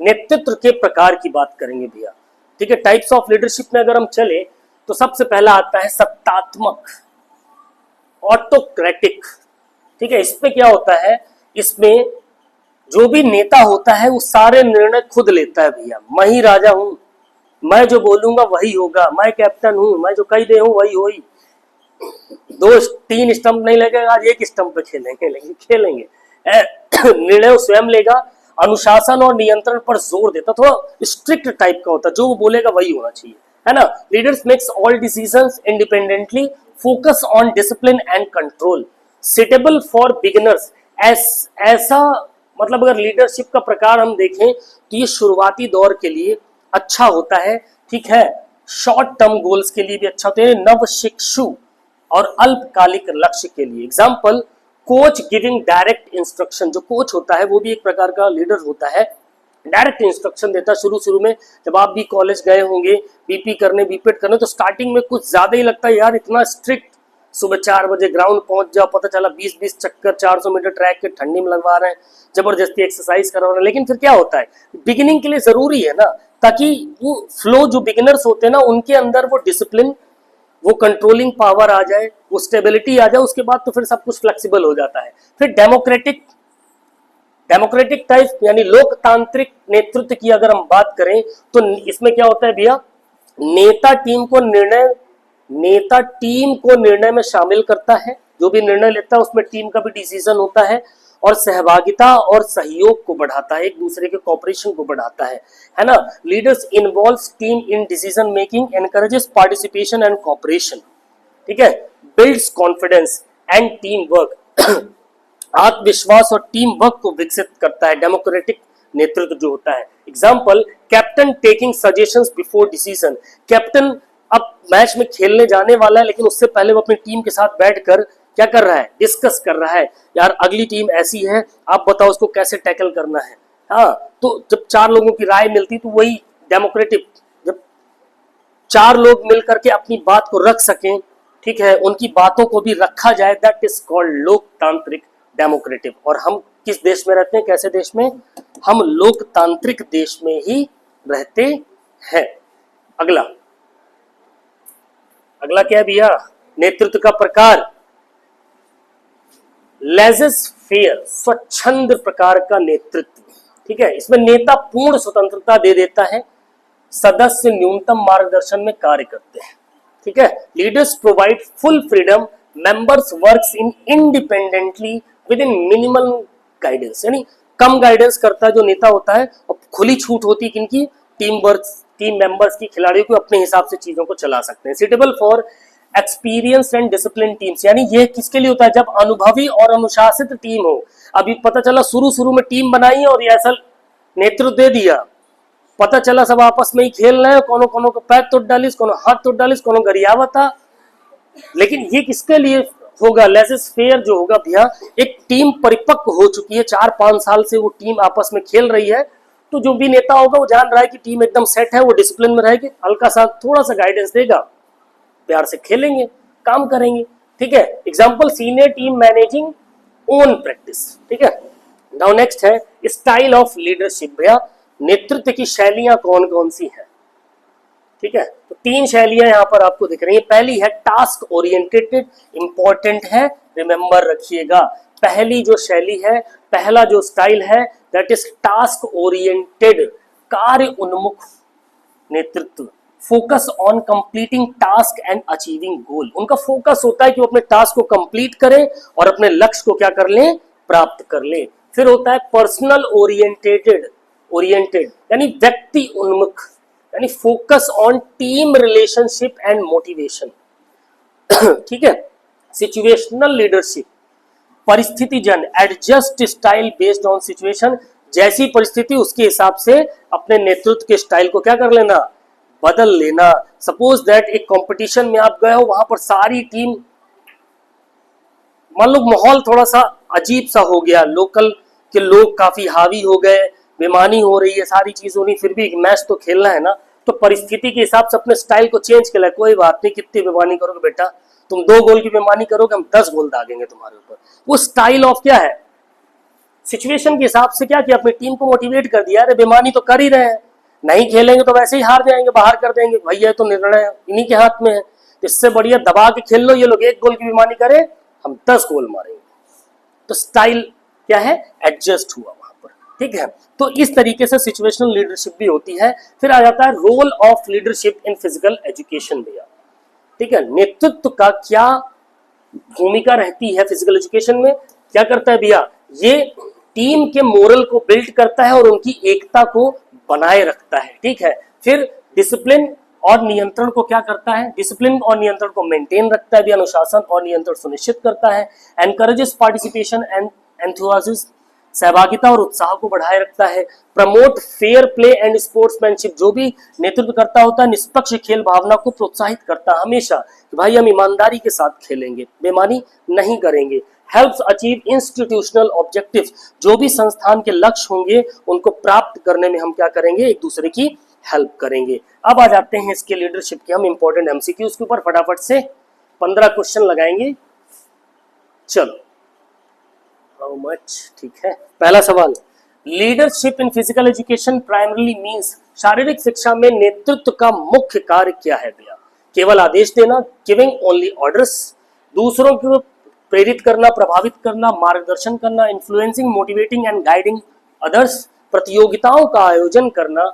नेतृत्व के प्रकार की बात करेंगे भैया, ठीक है। टाइप्स ऑफ लीडरशिप में अगर हम चले तो सबसे पहला आता है सत्तात्मक, ऑटोक्रेटिक, ठीक है। इसमें क्या होता है, इसमें जो भी नेता होता है वो सारे निर्णय खुद लेता है भैया, मैं ही राजा हूं, मैं जो बोलूंगा वही होगा, मैं कैप्टन हूं, मैं जो कही दे हूं वही होई, 2-3 स्टंप नहीं लगेगा, आज एक स्टंप पे खेलेंगे निर्णय स्वयं लेगा, अनुशासन और नियंत्रण पर जोर देता, थोड़ा स्ट्रिक्ट टाइप का होता है, जो वो बोलेगा वही होना चाहिए, है ना। Leaders makes all decisions independently, focus on discipline and control, suitable for beginners, ऐसा मतलब अगर लीडरशिप का प्रकार हम देखें तो ये शुरुआती दौर के लिए अच्छा होता है, ठीक है। शॉर्ट टर्म गोल्स के लिए भी अच्छा होता है, नव शिक्षु और अल्पकालिक लक्ष्य के लिए। Example, coach giving direct instruction, जो कोच होता है वो भी एक प्रकार का लीडर होता है, डायरेक्ट इंस्ट्रक्शन देता है। शुरू में जब आप भी कॉलेज गए होंगे बीपी करने, बीपेड करने, तो स्टार्टिंग में कुछ ज्यादा ही लगता है यार, इतना स्ट्रिक्ट, सुबह 4 बजे ग्राउंड पहुंच जाओ, पता चला 20-20 चक्कर 400 मीटर ट्रैक के ठंडी में लगवा रहे हैं, जबरदस्ती एक्सरसाइज करवा रहे हैं। लेकिन फिर क्या होता है, बिगिनिंग के लिए जरूरी है ना, ताकि वो फ्लो, जो बिगिनर्स होते हैं ना उनके अंदर वो डिसिप्लिन, वो कंट्रोलिंग पावर आ जाए, वो स्टेबिलिटी आ जाए, उसके बाद तो फिर सब कुछ फ्लेक्सिबल हो जाता है। फिर डेमोक्रेटिक टाइप यानी लोकतांत्रिक नेतृत्व की अगर हम बात करें तो इसमें क्या होता है भैया, नेता टीम को निर्णय में शामिल करता है, जो भी निर्णय लेता है उसमें टीम का भी डिसीजन होता है, और सहभागिता और सहयोग को बढ़ाता है, एक दूसरे के कोऑपरेशन को बढ़ाता है ना। Leaders involves team in decision making, encourages participation and cooperation, ठीक है। Builds confidence and team work, आत्मविश्वास और टीम वर्क को विकसित करता है डेमोक्रेटिक नेतृत्व जो होता है। Example, captain taking suggestions before decision, captain अब मैच में खेलने जाने वाला है लेकिन उससे पहले वो अपनी टीम के साथ बैठकर क्या कर रहा है, डिस्कस कर रहा है, यार अगली टीम ऐसी है, आप बताओ उसको कैसे टैकल करना है। हाँ, तो जब 4 लोगों की राय मिलती तो वही डेमोक्रेटिक, जब 4 लोग मिलकर के अपनी बात को रख सकें, ठीक है, उनकी बातों को भी रखा जाए, दैट इज कॉल्ड लोकतांत्रिक डेमोक्रेटिक। और हम किस देश में रहते हैं, कैसे देश में, हम लोकतांत्रिक देश में ही रहते हैं। अगला क्या है भैया, नेतृत्व का प्रकार, लेजेस फेयर, स्वच्छंद प्रकार का नेतृत्व, ठीक है। इसमें नेता पूर्ण स्वतंत्रता दे देता है, सदस्य न्यूनतम मार्गदर्शन में कार्य करते हैं, ठीक है। Leaders provide full freedom, members works in independently with in minimal guidance, यानी कम गाइडेंस करता है जो नेता होता है, और खुली छूट होती है किनकी, टीम मेंबर्स की, खिलाड़ियों को अपने हिसाब से चीजों को चला सकते हैं। Suitable for experience and discipline teams, यानी ये किसके लिए होता है? जब अनुभवी और अनुशासित टीम हो। अभी पता चला शुरू में टीम बनाई और ये ऐसा नेतृत्व दे दिया, पता चला सब आपस में ही खेल रहे हैं, कोनो कोनो को पैर तोड़ डालिस, कोनो हाथ तोड़ डालिस, कोनो गरियावा था। लेकिन ये किसके लिए होगा? लेसेस फेयर जो होगा भैया, एक टीम परिपक्व हो चुकी है, 4-5 साल से वो टीम आपस में खेल रही है, तो जो भी नेता होगा वो जान रहा है कि टीम एकदम सेट है, वो डिसिप्लिन में रहेगी, हल्का सा थोड़ा सा गाइडेंस देगा, प्यार से खेलेंगे, काम करेंगे, ठीक है। Example senior team managing own practice, ठीक है। नाउ नेक्स्ट है स्टाइल ऑफ लीडरशिप। भैया नेतृत्व की शैलियां कौन कौन सी हैं, ठीक है। तो 3 शैलियां यहां पर आपको दिख रही है। पहली है टास्क ओरिएंटेड, इंपॉर्टेंट है, रिमेंबर रखिएगा। पहली जो शैली है, पहला जो स्टाइल है, दैट इज टास्क ओरिएंटेड, कार्य उन्मुख नेतृत्व। Focus on completing task and achieving goal. उनका फोकस होता है कि वो अपने टास्क को कंप्लीट करें और अपने लक्ष्य को क्या कर लें? प्राप्त कर लें। फिर होता है पर्सनल ओरिएंटेड यानी व्यक्ति उन्मुख, यानी focus on team relationship and motivation, ठीक है। सिचुएशनल लीडरशिप, परिस्थितिजन, adjust style based on situation, जैसी परिस्थिति उसके हिसाब से अपने नेतृत्व के स्टाइल को क्या कर लेना? बदल लेना। सपोज दैट एक कंपटीशन में आप गए हो, वहां पर सारी टीम, मान लो माहौल थोड़ा सा अजीब सा हो गया, लोकल के लोग काफी हावी हो गए, बेईमानी हो रही है, सारी चीज हो रही, फिर भी मैच तो खेलना है ना, तो परिस्थिति के हिसाब से अपने स्टाइल को चेंज कर ले। कोई बात नहीं, कितनी बेईमानी करोगे बेटा, तुम 2 गोल की बेईमानी करोगे, हम 10 गोल दागेंगे तुम्हारे ऊपर। वो स्टाइल ऑफ क्या है? सिचुएशन के हिसाब से क्या किया? अपनी टीम को मोटिवेट कर दिया, अरे बेईमानी तो कर ही रहे हैं, नहीं खेलेंगे तो वैसे ही हार जाएंगे, बाहर कर देंगे भैया, तो निर्णय इन्हीं के हाथ में है। इससे बढ़िया दबा के खेल लो, ये लोग 1 गोल की बेईमानी करे, हम 10 गोल मारेंगे। तो स्टाइल क्या है? एडजस्ट हुआ वहां पर, ठीक है। तो इस तरीके से सिचुएशनल लीडरशिप भी होती है। फिर आ जाता है role of leadership in physical education भैया, ठीक है। नेतृत्व का क्या भूमिका रहती है फिजिकल एजुकेशन में? क्या करता है भैया? ये टीम के मोरल को बिल्ड करता है और उनकी एकता को बनाए रखता है, ठीक है। फिर डिसिप्लिन और नियंत्रण को क्या करता है? डिसिप्लिन और नियंत्रण को मेंटेन रखता है, भी अनुशासन और नियंत्रण सुनिश्चित करता है। एनकरेजेस पार्टिसिपेशन एंड एंथुसियाज्म, सहभागिता और उत्साह को बढ़ाए रखता है। Promote fair play and sportsmanship, जो भी नेतृत्व करता होता है निष्पक्ष खेल भावना को प्रोत्साहित करता है हमेशा कि भाई हम ईमानदारी के साथ खेलेंगे, बेईमानी नहीं करेंगे। हेल्प्स अचीव इंस्टीट्यूशनल ऑब्जेक्टिव, जो भी संस्थान के लक्ष्य होंगे उनको प्राप्त करने में हम क्या करेंगे? एक दूसरे की हेल्प करेंगे। अब आ जाते हैं इसके लीडरशिप के हम इंपॉर्टेंट एमसीक्यूज के ऊपर, फटाफट से 15 क्वेश्चन लगाएंगे। चलो, हाउ मच, ठीक है। पहला सवाल, leadership in physical education primarily means, शारीरिक शिक्षा में नेतृत्व का मुख्य कार्य क्या है भैया? केवल आदेश देना, गिविंग ओनली ऑर्डर्स, दूसरों को प्रेरित करना, प्रभावित करना, मार्गदर्शन करना, influencing, motivating and guiding others, प्रतियोगिताओं का आयोजन करना,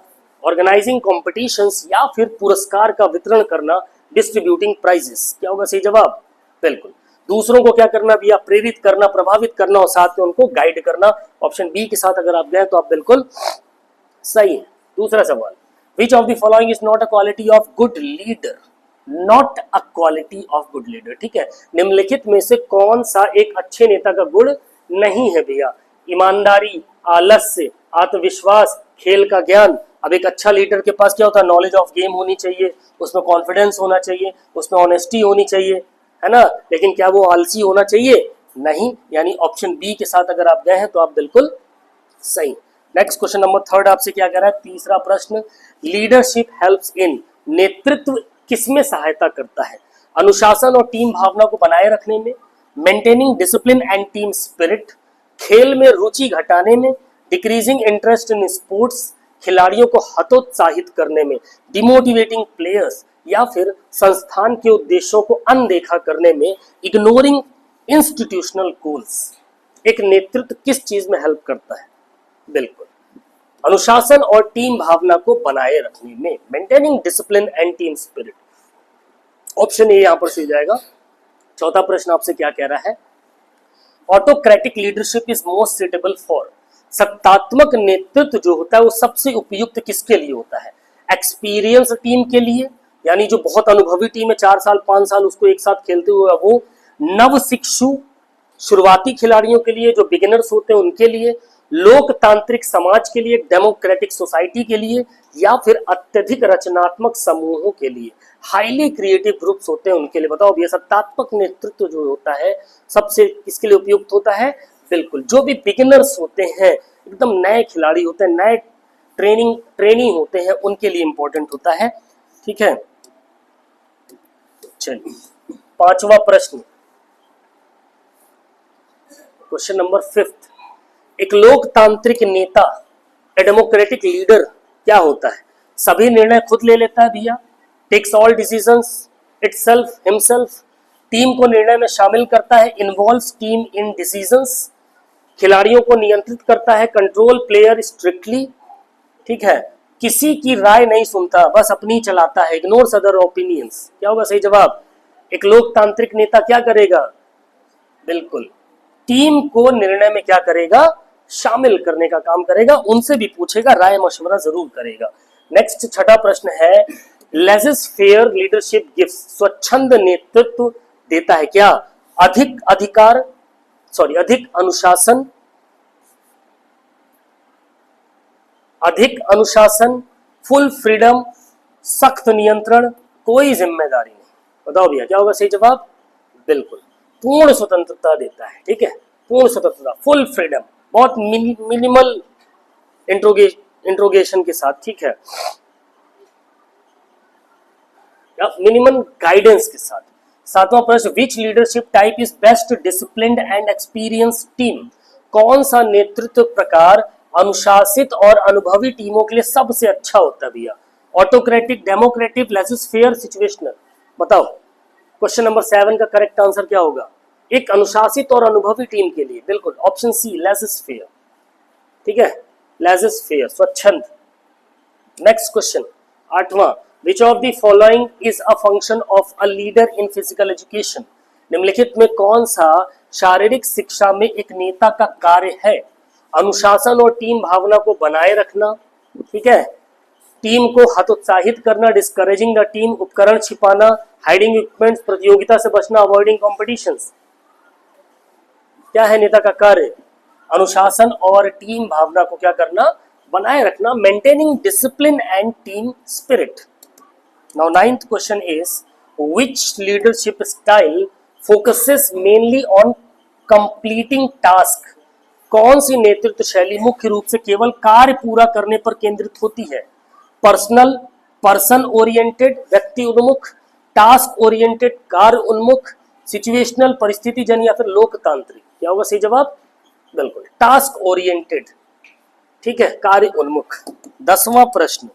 ऑर्गेनाइजिंग कॉम्पिटिशंस, या फिर पुरस्कार का वितरण करना, डिस्ट्रीब्यूटिंग प्राइजेस। क्या होगा सही जवाब? बिल्कुल, दूसरों को क्या करना भैया? प्रेरित करना, प्रभावित करना और साथ में उनको गाइड करना। ऑप्शन बी के साथ अगर आप गए तो आप बिल्कुल सही है। दूसरा सवाल, which of the following is not a quality of good leader? Not a quality of good leader, ठीक है। निम्नलिखित में से कौन सा एक अच्छे नेता का गुण नहीं है भैया? ईमानदारी, आलस्य, आत्मविश्वास, खेल का ज्ञान। अब एक अच्छा लीडर के पास क्या होता है? नॉलेज ऑफ गेम होनी चाहिए, उसमें कॉन्फिडेंस होना चाहिए, उसमें ऑनेस्टी होनी चाहिए, है ना। लेकिन क्या वो आलसी होना चाहिए? नहीं। यानी ऑप्शन बी के साथ अगर आप गए हैं तो आप बिल्कुल सही। नेक्स्ट क्वेश्चन नंबर 3 आपसे क्या कह रहा है? तीसरा प्रश्न, लीडरशिप हेल्प्स इन, नेतृत्व किसमें सहायता करता है? अनुशासन और टीम भावना को बनाए रखने में, maintaining discipline and team spirit, खेल में रुचि घटाने में, डिक्रीजिंग इंटरेस्ट इन स्पोर्ट्स, खिलाड़ियों को हतोत्साहित करने में, डिमोटिवेटिंग प्लेयर्स, या फिर संस्थान के उद्देश्यों को अनदेखा करने में, इग्नोरिंग इंस्टीट्यूशनल गोल्स। एक नेतृत्व किस चीज में हेल्प करता है? बिल्कुल अनुशासन और टीम भावना को बनाए रखने में, maintaining discipline and team spirit. Option A यहां पर सही जाएगा। चौथा प्रश्न आपसे क्या कह रहा है? Autocratic leadership is most suitable for, सत्तात्मक नेतृत्व जो होता है वो सबसे उपयुक्त किसके लिए होता है? एक्सपीरियंस टीम के लिए, यानी जो बहुत अनुभवी टीम है 4 साल 5 साल उसको एक साथ खेलते हुए, वो नव शिक्षु शुरुआती खिलाड़ियों के लिए, जो बिगिनर्स होते हैं उनके लिए, लोकतांत्रिक समाज के लिए, डेमोक्रेटिक सोसाइटी के लिए, या फिर अत्यधिक रचनात्मक समूहों के लिए, हाईली क्रिएटिव ग्रुप्स होते हैं उनके लिए। बताओ ये सत्तात्मक नेतृत्व जो होता है सबसे किसके लिए उपयुक्त होता है? बिल्कुल जो भी बिगिनर्स होते हैं, एकदम नए खिलाड़ी होते हैं, नए ट्रेनिंग होते हैं, उनके लिए इंपॉर्टेंट होता है। ठीक है, चलिए 5वां प्रश्न, क्वेश्चन नंबर 5। एक लोकतांत्रिक नेता, ए डेमोक्रेटिक लीडर क्या होता है? सभी निर्णय खुद ले लेता है भैया, takes all decisions itself himself, team को निर्णय में शामिल करता है, इन्वॉल्व्स टीम इन डिसीजंस, खिलाड़ियों को नियंत्रित करता है, कंट्रोल प्लेयर स्ट्रिक्टली। ठीक है, किसी की राय नहीं सुनता, बस अपनी चलाता है, इग्नोर्स अदर ओपिनियंस। क्या होगा सही जवाब? एक लोकतांत्रिक नेता क्या करेगा? बिल्कुल टीम को निर्णय में क्या करेगा? शामिल करने का काम करेगा, उनसे भी पूछेगा, राय मशवरा जरूर करेगा। नेक्स्ट 6वां प्रश्न है, लेजिस फेयर लीडरशिप गिव्स, स्वच्छंद नेतृत्व देता है क्या? अधिक अधिकार, अधिक अनुशासन, फुल फ्रीडम, सख्त नियंत्रण, कोई जिम्मेदारी नहीं। बताओ भैया क्या होगा सही जवाब? बिल्कुल पूर्ण स्वतंत्रता देता है। ठीक है, पूर्ण स्वतंत्रता, फुल फ्रीडम, बहुत मिनिमल इंट्रोगेशन के साथ। ठीक है, मिनिमम गाइडेंस के साथ। 7वां प्रश्न, which leadership type is best disciplined and experience team, कौन सा नेतृत्व प्रकार अनुशासित और अनुभवी टीमों के लिए सबसे अच्छा होता है भैया? Autocratic, democratic, laissez faire, situational. बताओ क्वेश्चन नंबर 7 का करेक्ट आंसर क्या होगा? एक अनुशासित और अनुभवी टीम के लिए बिल्कुल ऑप्शन सी, लेजिस फेयर। ठीक है, लेजिस फेयर, स्वच्छंद। नेक्स्ट क्वेश्चन 8वां, which of the following is a function of a leader in physical education, निम्नलिखित में कौन सा शारीरिक शिक्षा में एक नेता का कार्य है? अनुशासन और टीम भावना को बनाए रखना, ठीक है, टीम को हतोत्साहित करना, डिस्करेजिंग द टीम, उपकरण छिपाना, हाइडिंग इक्विपमेंट्स, प्रतियोगिता से बचना, अवॉइडिंग कॉम्पिटिशंस। क्या है नेता का कार्य? अनुशासन और टीम भावना को क्या करना? बनाए रखना, maintaining discipline and team spirit. Now 9th question is, which leadership style focuses mainly on completing task, कौन सी नेतृत्व शैली मुख्य रूप से केवल कार्य पूरा करने पर केंद्रित होती है? पर्सनल, पर्सन ओरिएंटेड, व्यक्ति उन्मुख, टास्क ओरिएंटेड, कार्य उन्मुख, सिचुएशनल, परिस्थिति जन, या फिर लोकतांत्रिक। क्या होगा सही जवाब? बिल्कुल टास्क ओरिएंटेड। ठीक है, कार्य उन्मुख। 10वां प्रश्न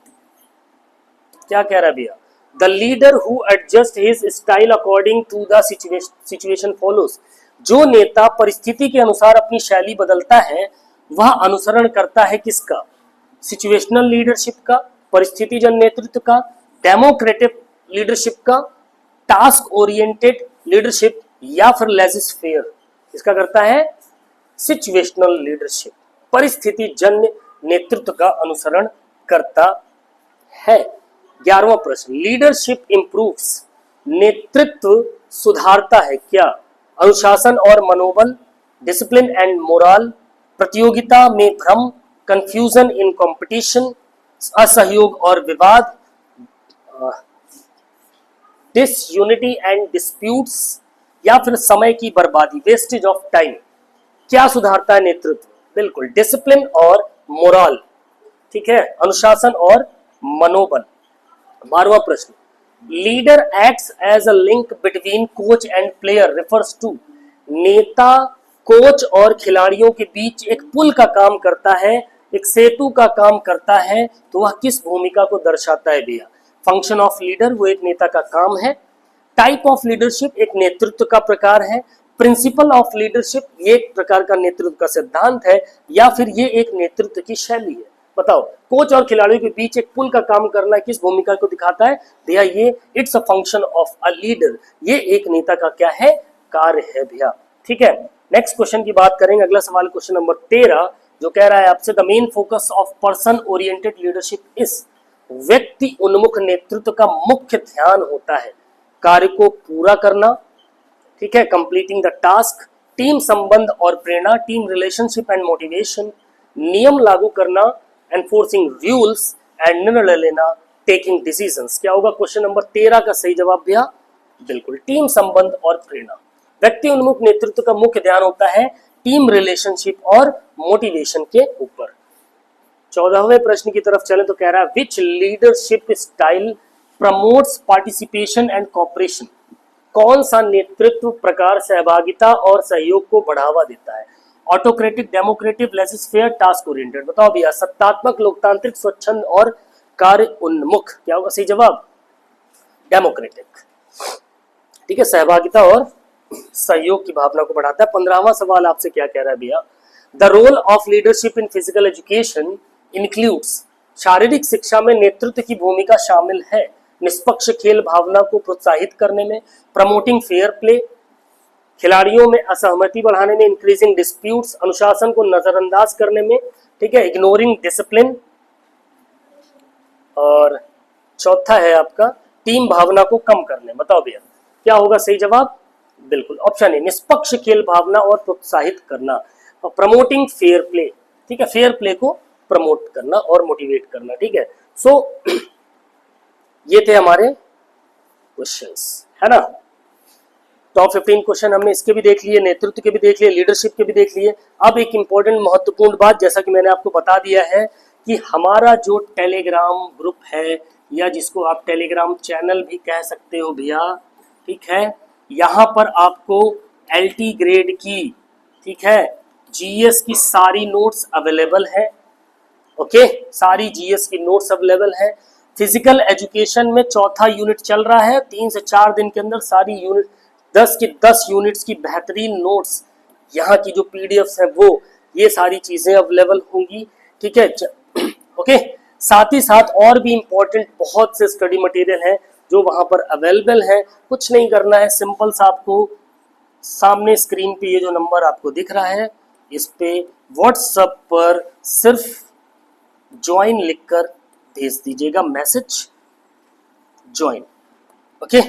क्या कह रहा है भैया? The leader who adjust his style according to the situation follows, जो नेता परिस्थिति के अनुसार अपनी शैली बदलता है वह अनुसरण करता है किसका? सिचुएशनल लीडरशिप का, परिस्थितिजन नेतृत्व का, डेमोक्रेटिक लीडरशिप का, टास्क ओरिएंटेड लीडरशिप, या फिर लेजिस फेयर। इसका करता है सिचुएशनल लीडरशिप, परिस्थिति जन्य नेतृत्व का अनुसरण करता है। 11वां प्रश्न, लीडरशिप इंप्रूव्स, नेतृत्व सुधारता है क्या? अनुशासन और मनोबल, डिसिप्लिन एंड मोरल, प्रतियोगिता में भ्रम, कंफ्यूजन इन कंपटीशन, असहयोग और विवाद, डिसयूनिटी एंड डिस्प्यूट्स, या फिर समय की बर्बादी, वेस्टेज ऑफ टाइम। क्या सुधारता है नेतृत्व? बिल्कुल डिसिप्लिन और मोरल। ठीक है, अनुशासन और मनोबल। 12वां प्रश्न, leader acts as a link between coach and player refers to, नेता कोच और खिलाड़ियों के बीच एक पुल का काम करता है, एक सेतु का काम करता है, तो वह किस भूमिका को दर्शाता है भैया? फंक्शन ऑफ लीडर, वो एक नेता का काम है। टाइप ऑफ लीडरशिप, एक नेतृत्व का प्रकार है। प्रिंसिपल ऑफ लीडरशिप, ये एक प्रकार का नेतृत्व का सिद्धांत है, या फिर ये एक नेतृत्व की शैली है। बताओ, कोच और खिलाड़ियों के बीच एक पुल का काम करना किस भूमिका को दिखाता है भैया? ये it's a function of a leader, ये एक नेता का क्या है? कार्य है भैया। ठीक है, नेक्स्ट क्वेश्चन की बात करेंगे। अगला सवाल क्वेश्चन नंबर 13 जो कह रहा है आपसे, the main focus of person oriented leadership is, व्यक्ति उन्मुख नेतृत्व का मुख्य ध्यान होता है कार्य को पूरा करना, ठीक है, कंप्लीटिंग द टास्क, टीम संबंध और प्रेरणा, टीम रिलेशनशिप एंड मोटिवेशन, नियम लागू करना, एनफोर्सिंग रूल्स एंड निर्णय लेना, टेकिंग डिसीजंस। क्या होगा क्वेश्चन नंबर 13 का सही जवाब भैया? बिल्कुल, टीम संबंध और प्रेरणा। व्यक्ति उन्मुख नेतृत्व का मुख्य ध्यान होता है टीम रिलेशनशिप और मोटिवेशन के ऊपर। 14वें प्रश्न की तरफ चले तो कह रहा है which leadership style promotes participation and cooperation. कौन सा नेतृत्व प्रकार सहभागिता और सहयोग को बढ़ावा देता है? Autocratic, democratic, laissez faire, task oriented. बताओ भैया, सत्तात्मक, लोकतांत्रिक, स्वच्छंद और कार्य उन्मुख। क्या होगा सही जवाब? डेमोक्रेटिक। ठीक है, सहभागिता और सहयोग की भावना को बढ़ाता है। 15वां सवाल आपसे क्या कह रहा है भैया? The role of leadership in physical education includes. शारीरिक शिक्षा में नेतृत्व की भूमिका शामिल है निष्पक्ष खेल भावना को प्रोत्साहित करने में, प्रमोटिंग फेयर प्ले, खिलाड़ियों में असहमति बढ़ाने में, इंक्रीजिंग डिस्प्यूट्स, अनुशासन को नजरअंदाज करने में, ठीक है, इग्नोरिंग डिसिप्लिन, और चौथा है आपका टीम भावना को कम करने। बताओ भैया क्या होगा सही जवाब? बिल्कुल ऑप्शन ए, निष्पक्ष खेल भावना और प्रोत्साहित करना, प्रमोटिंग फेयर प्ले। ठीक है, फेयर प्ले को प्रमोट करना और मोटिवेट करना। ठीक है, सो ये थे हमारे क्वेश्चंस, है ना। टॉप 15 क्वेश्चन हमने इसके भी देख लिए, नेतृत्व के भी देख लिए, लीडरशिप के भी देख लिए। अब एक इंपॉर्टेंट महत्वपूर्ण बात, जैसा कि मैंने आपको बता दिया है कि हमारा जो टेलीग्राम ग्रुप है या जिसको आप टेलीग्राम चैनल भी कह सकते हो भैया, ठीक है, यहाँ पर आपको LT ग्रेड की, ठीक है, GS की सारी नोट्स अवेलेबल है। ओके, सारी GS की नोट्स अवेलेबल है। फिजिकल एजुकेशन में चौथा यूनिट चल रहा है, 3 से 4 दिन के अंदर सारी यूनिट 10 की 10 यूनिट्स की बेहतरीन नोट्स, यहाँ की जो PDFs है वो, ये सारी चीजें अवेलेबल होंगी। ठीक है, ओके, साथ ही साथ और भी इंपॉर्टेंट बहुत से स्टडी मटेरियल है जो वहां पर अवेलेबल है। कुछ नहीं करना है, सिंपल सा आपको सामने स्क्रीन पे ये जो नंबर आपको दिख रहा है इस पे व्हाट्सएप पर सिर्फ ज्वाइन लिखकर भेज दीजिएगा, मैसेज ज्वाइन। ओके,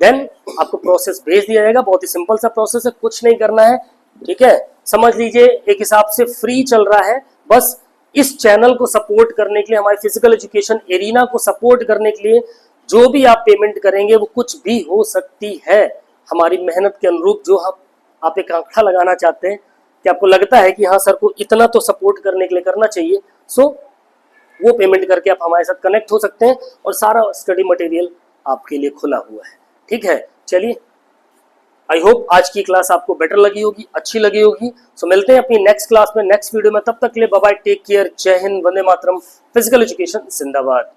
देन आपको प्रोसेस भेज दिया जाएगा। बहुत ही सिंपल सा प्रोसेस है, कुछ नहीं करना है। ठीक है, समझ लीजिए एक हिसाब से फ्री चल रहा है। बस इस चैनल को सपोर्ट करने के लिए, हमारे फिजिकल एजुकेशन एरिना को सपोर्ट करने के लिए जो भी आप पेमेंट करेंगे वो कुछ भी हो सकती है हमारी मेहनत के अनुरूप। जो आप एक आंकड़ा लगाना चाहते हैं कि आपको लगता है कि हाँ सर को इतना तो सपोर्ट करने के लिए करना चाहिए, सो वो पेमेंट करके आप हमारे साथ कनेक्ट हो सकते हैं और सारा स्टडी मटेरियल आपके लिए खुला हुआ है। ठीक है, चलिए, आई होप आज की क्लास आपको बेटर लगी होगी, अच्छी लगी होगी। सो मिलते हैं अपनी नेक्स्ट क्लास में, नेक्स्ट वीडियो में। तब तक के लिए बाय बाय, टेक केयर, जय हिंद, वंदे मातरम, फिजिकल एजुकेशन जिंदाबाद।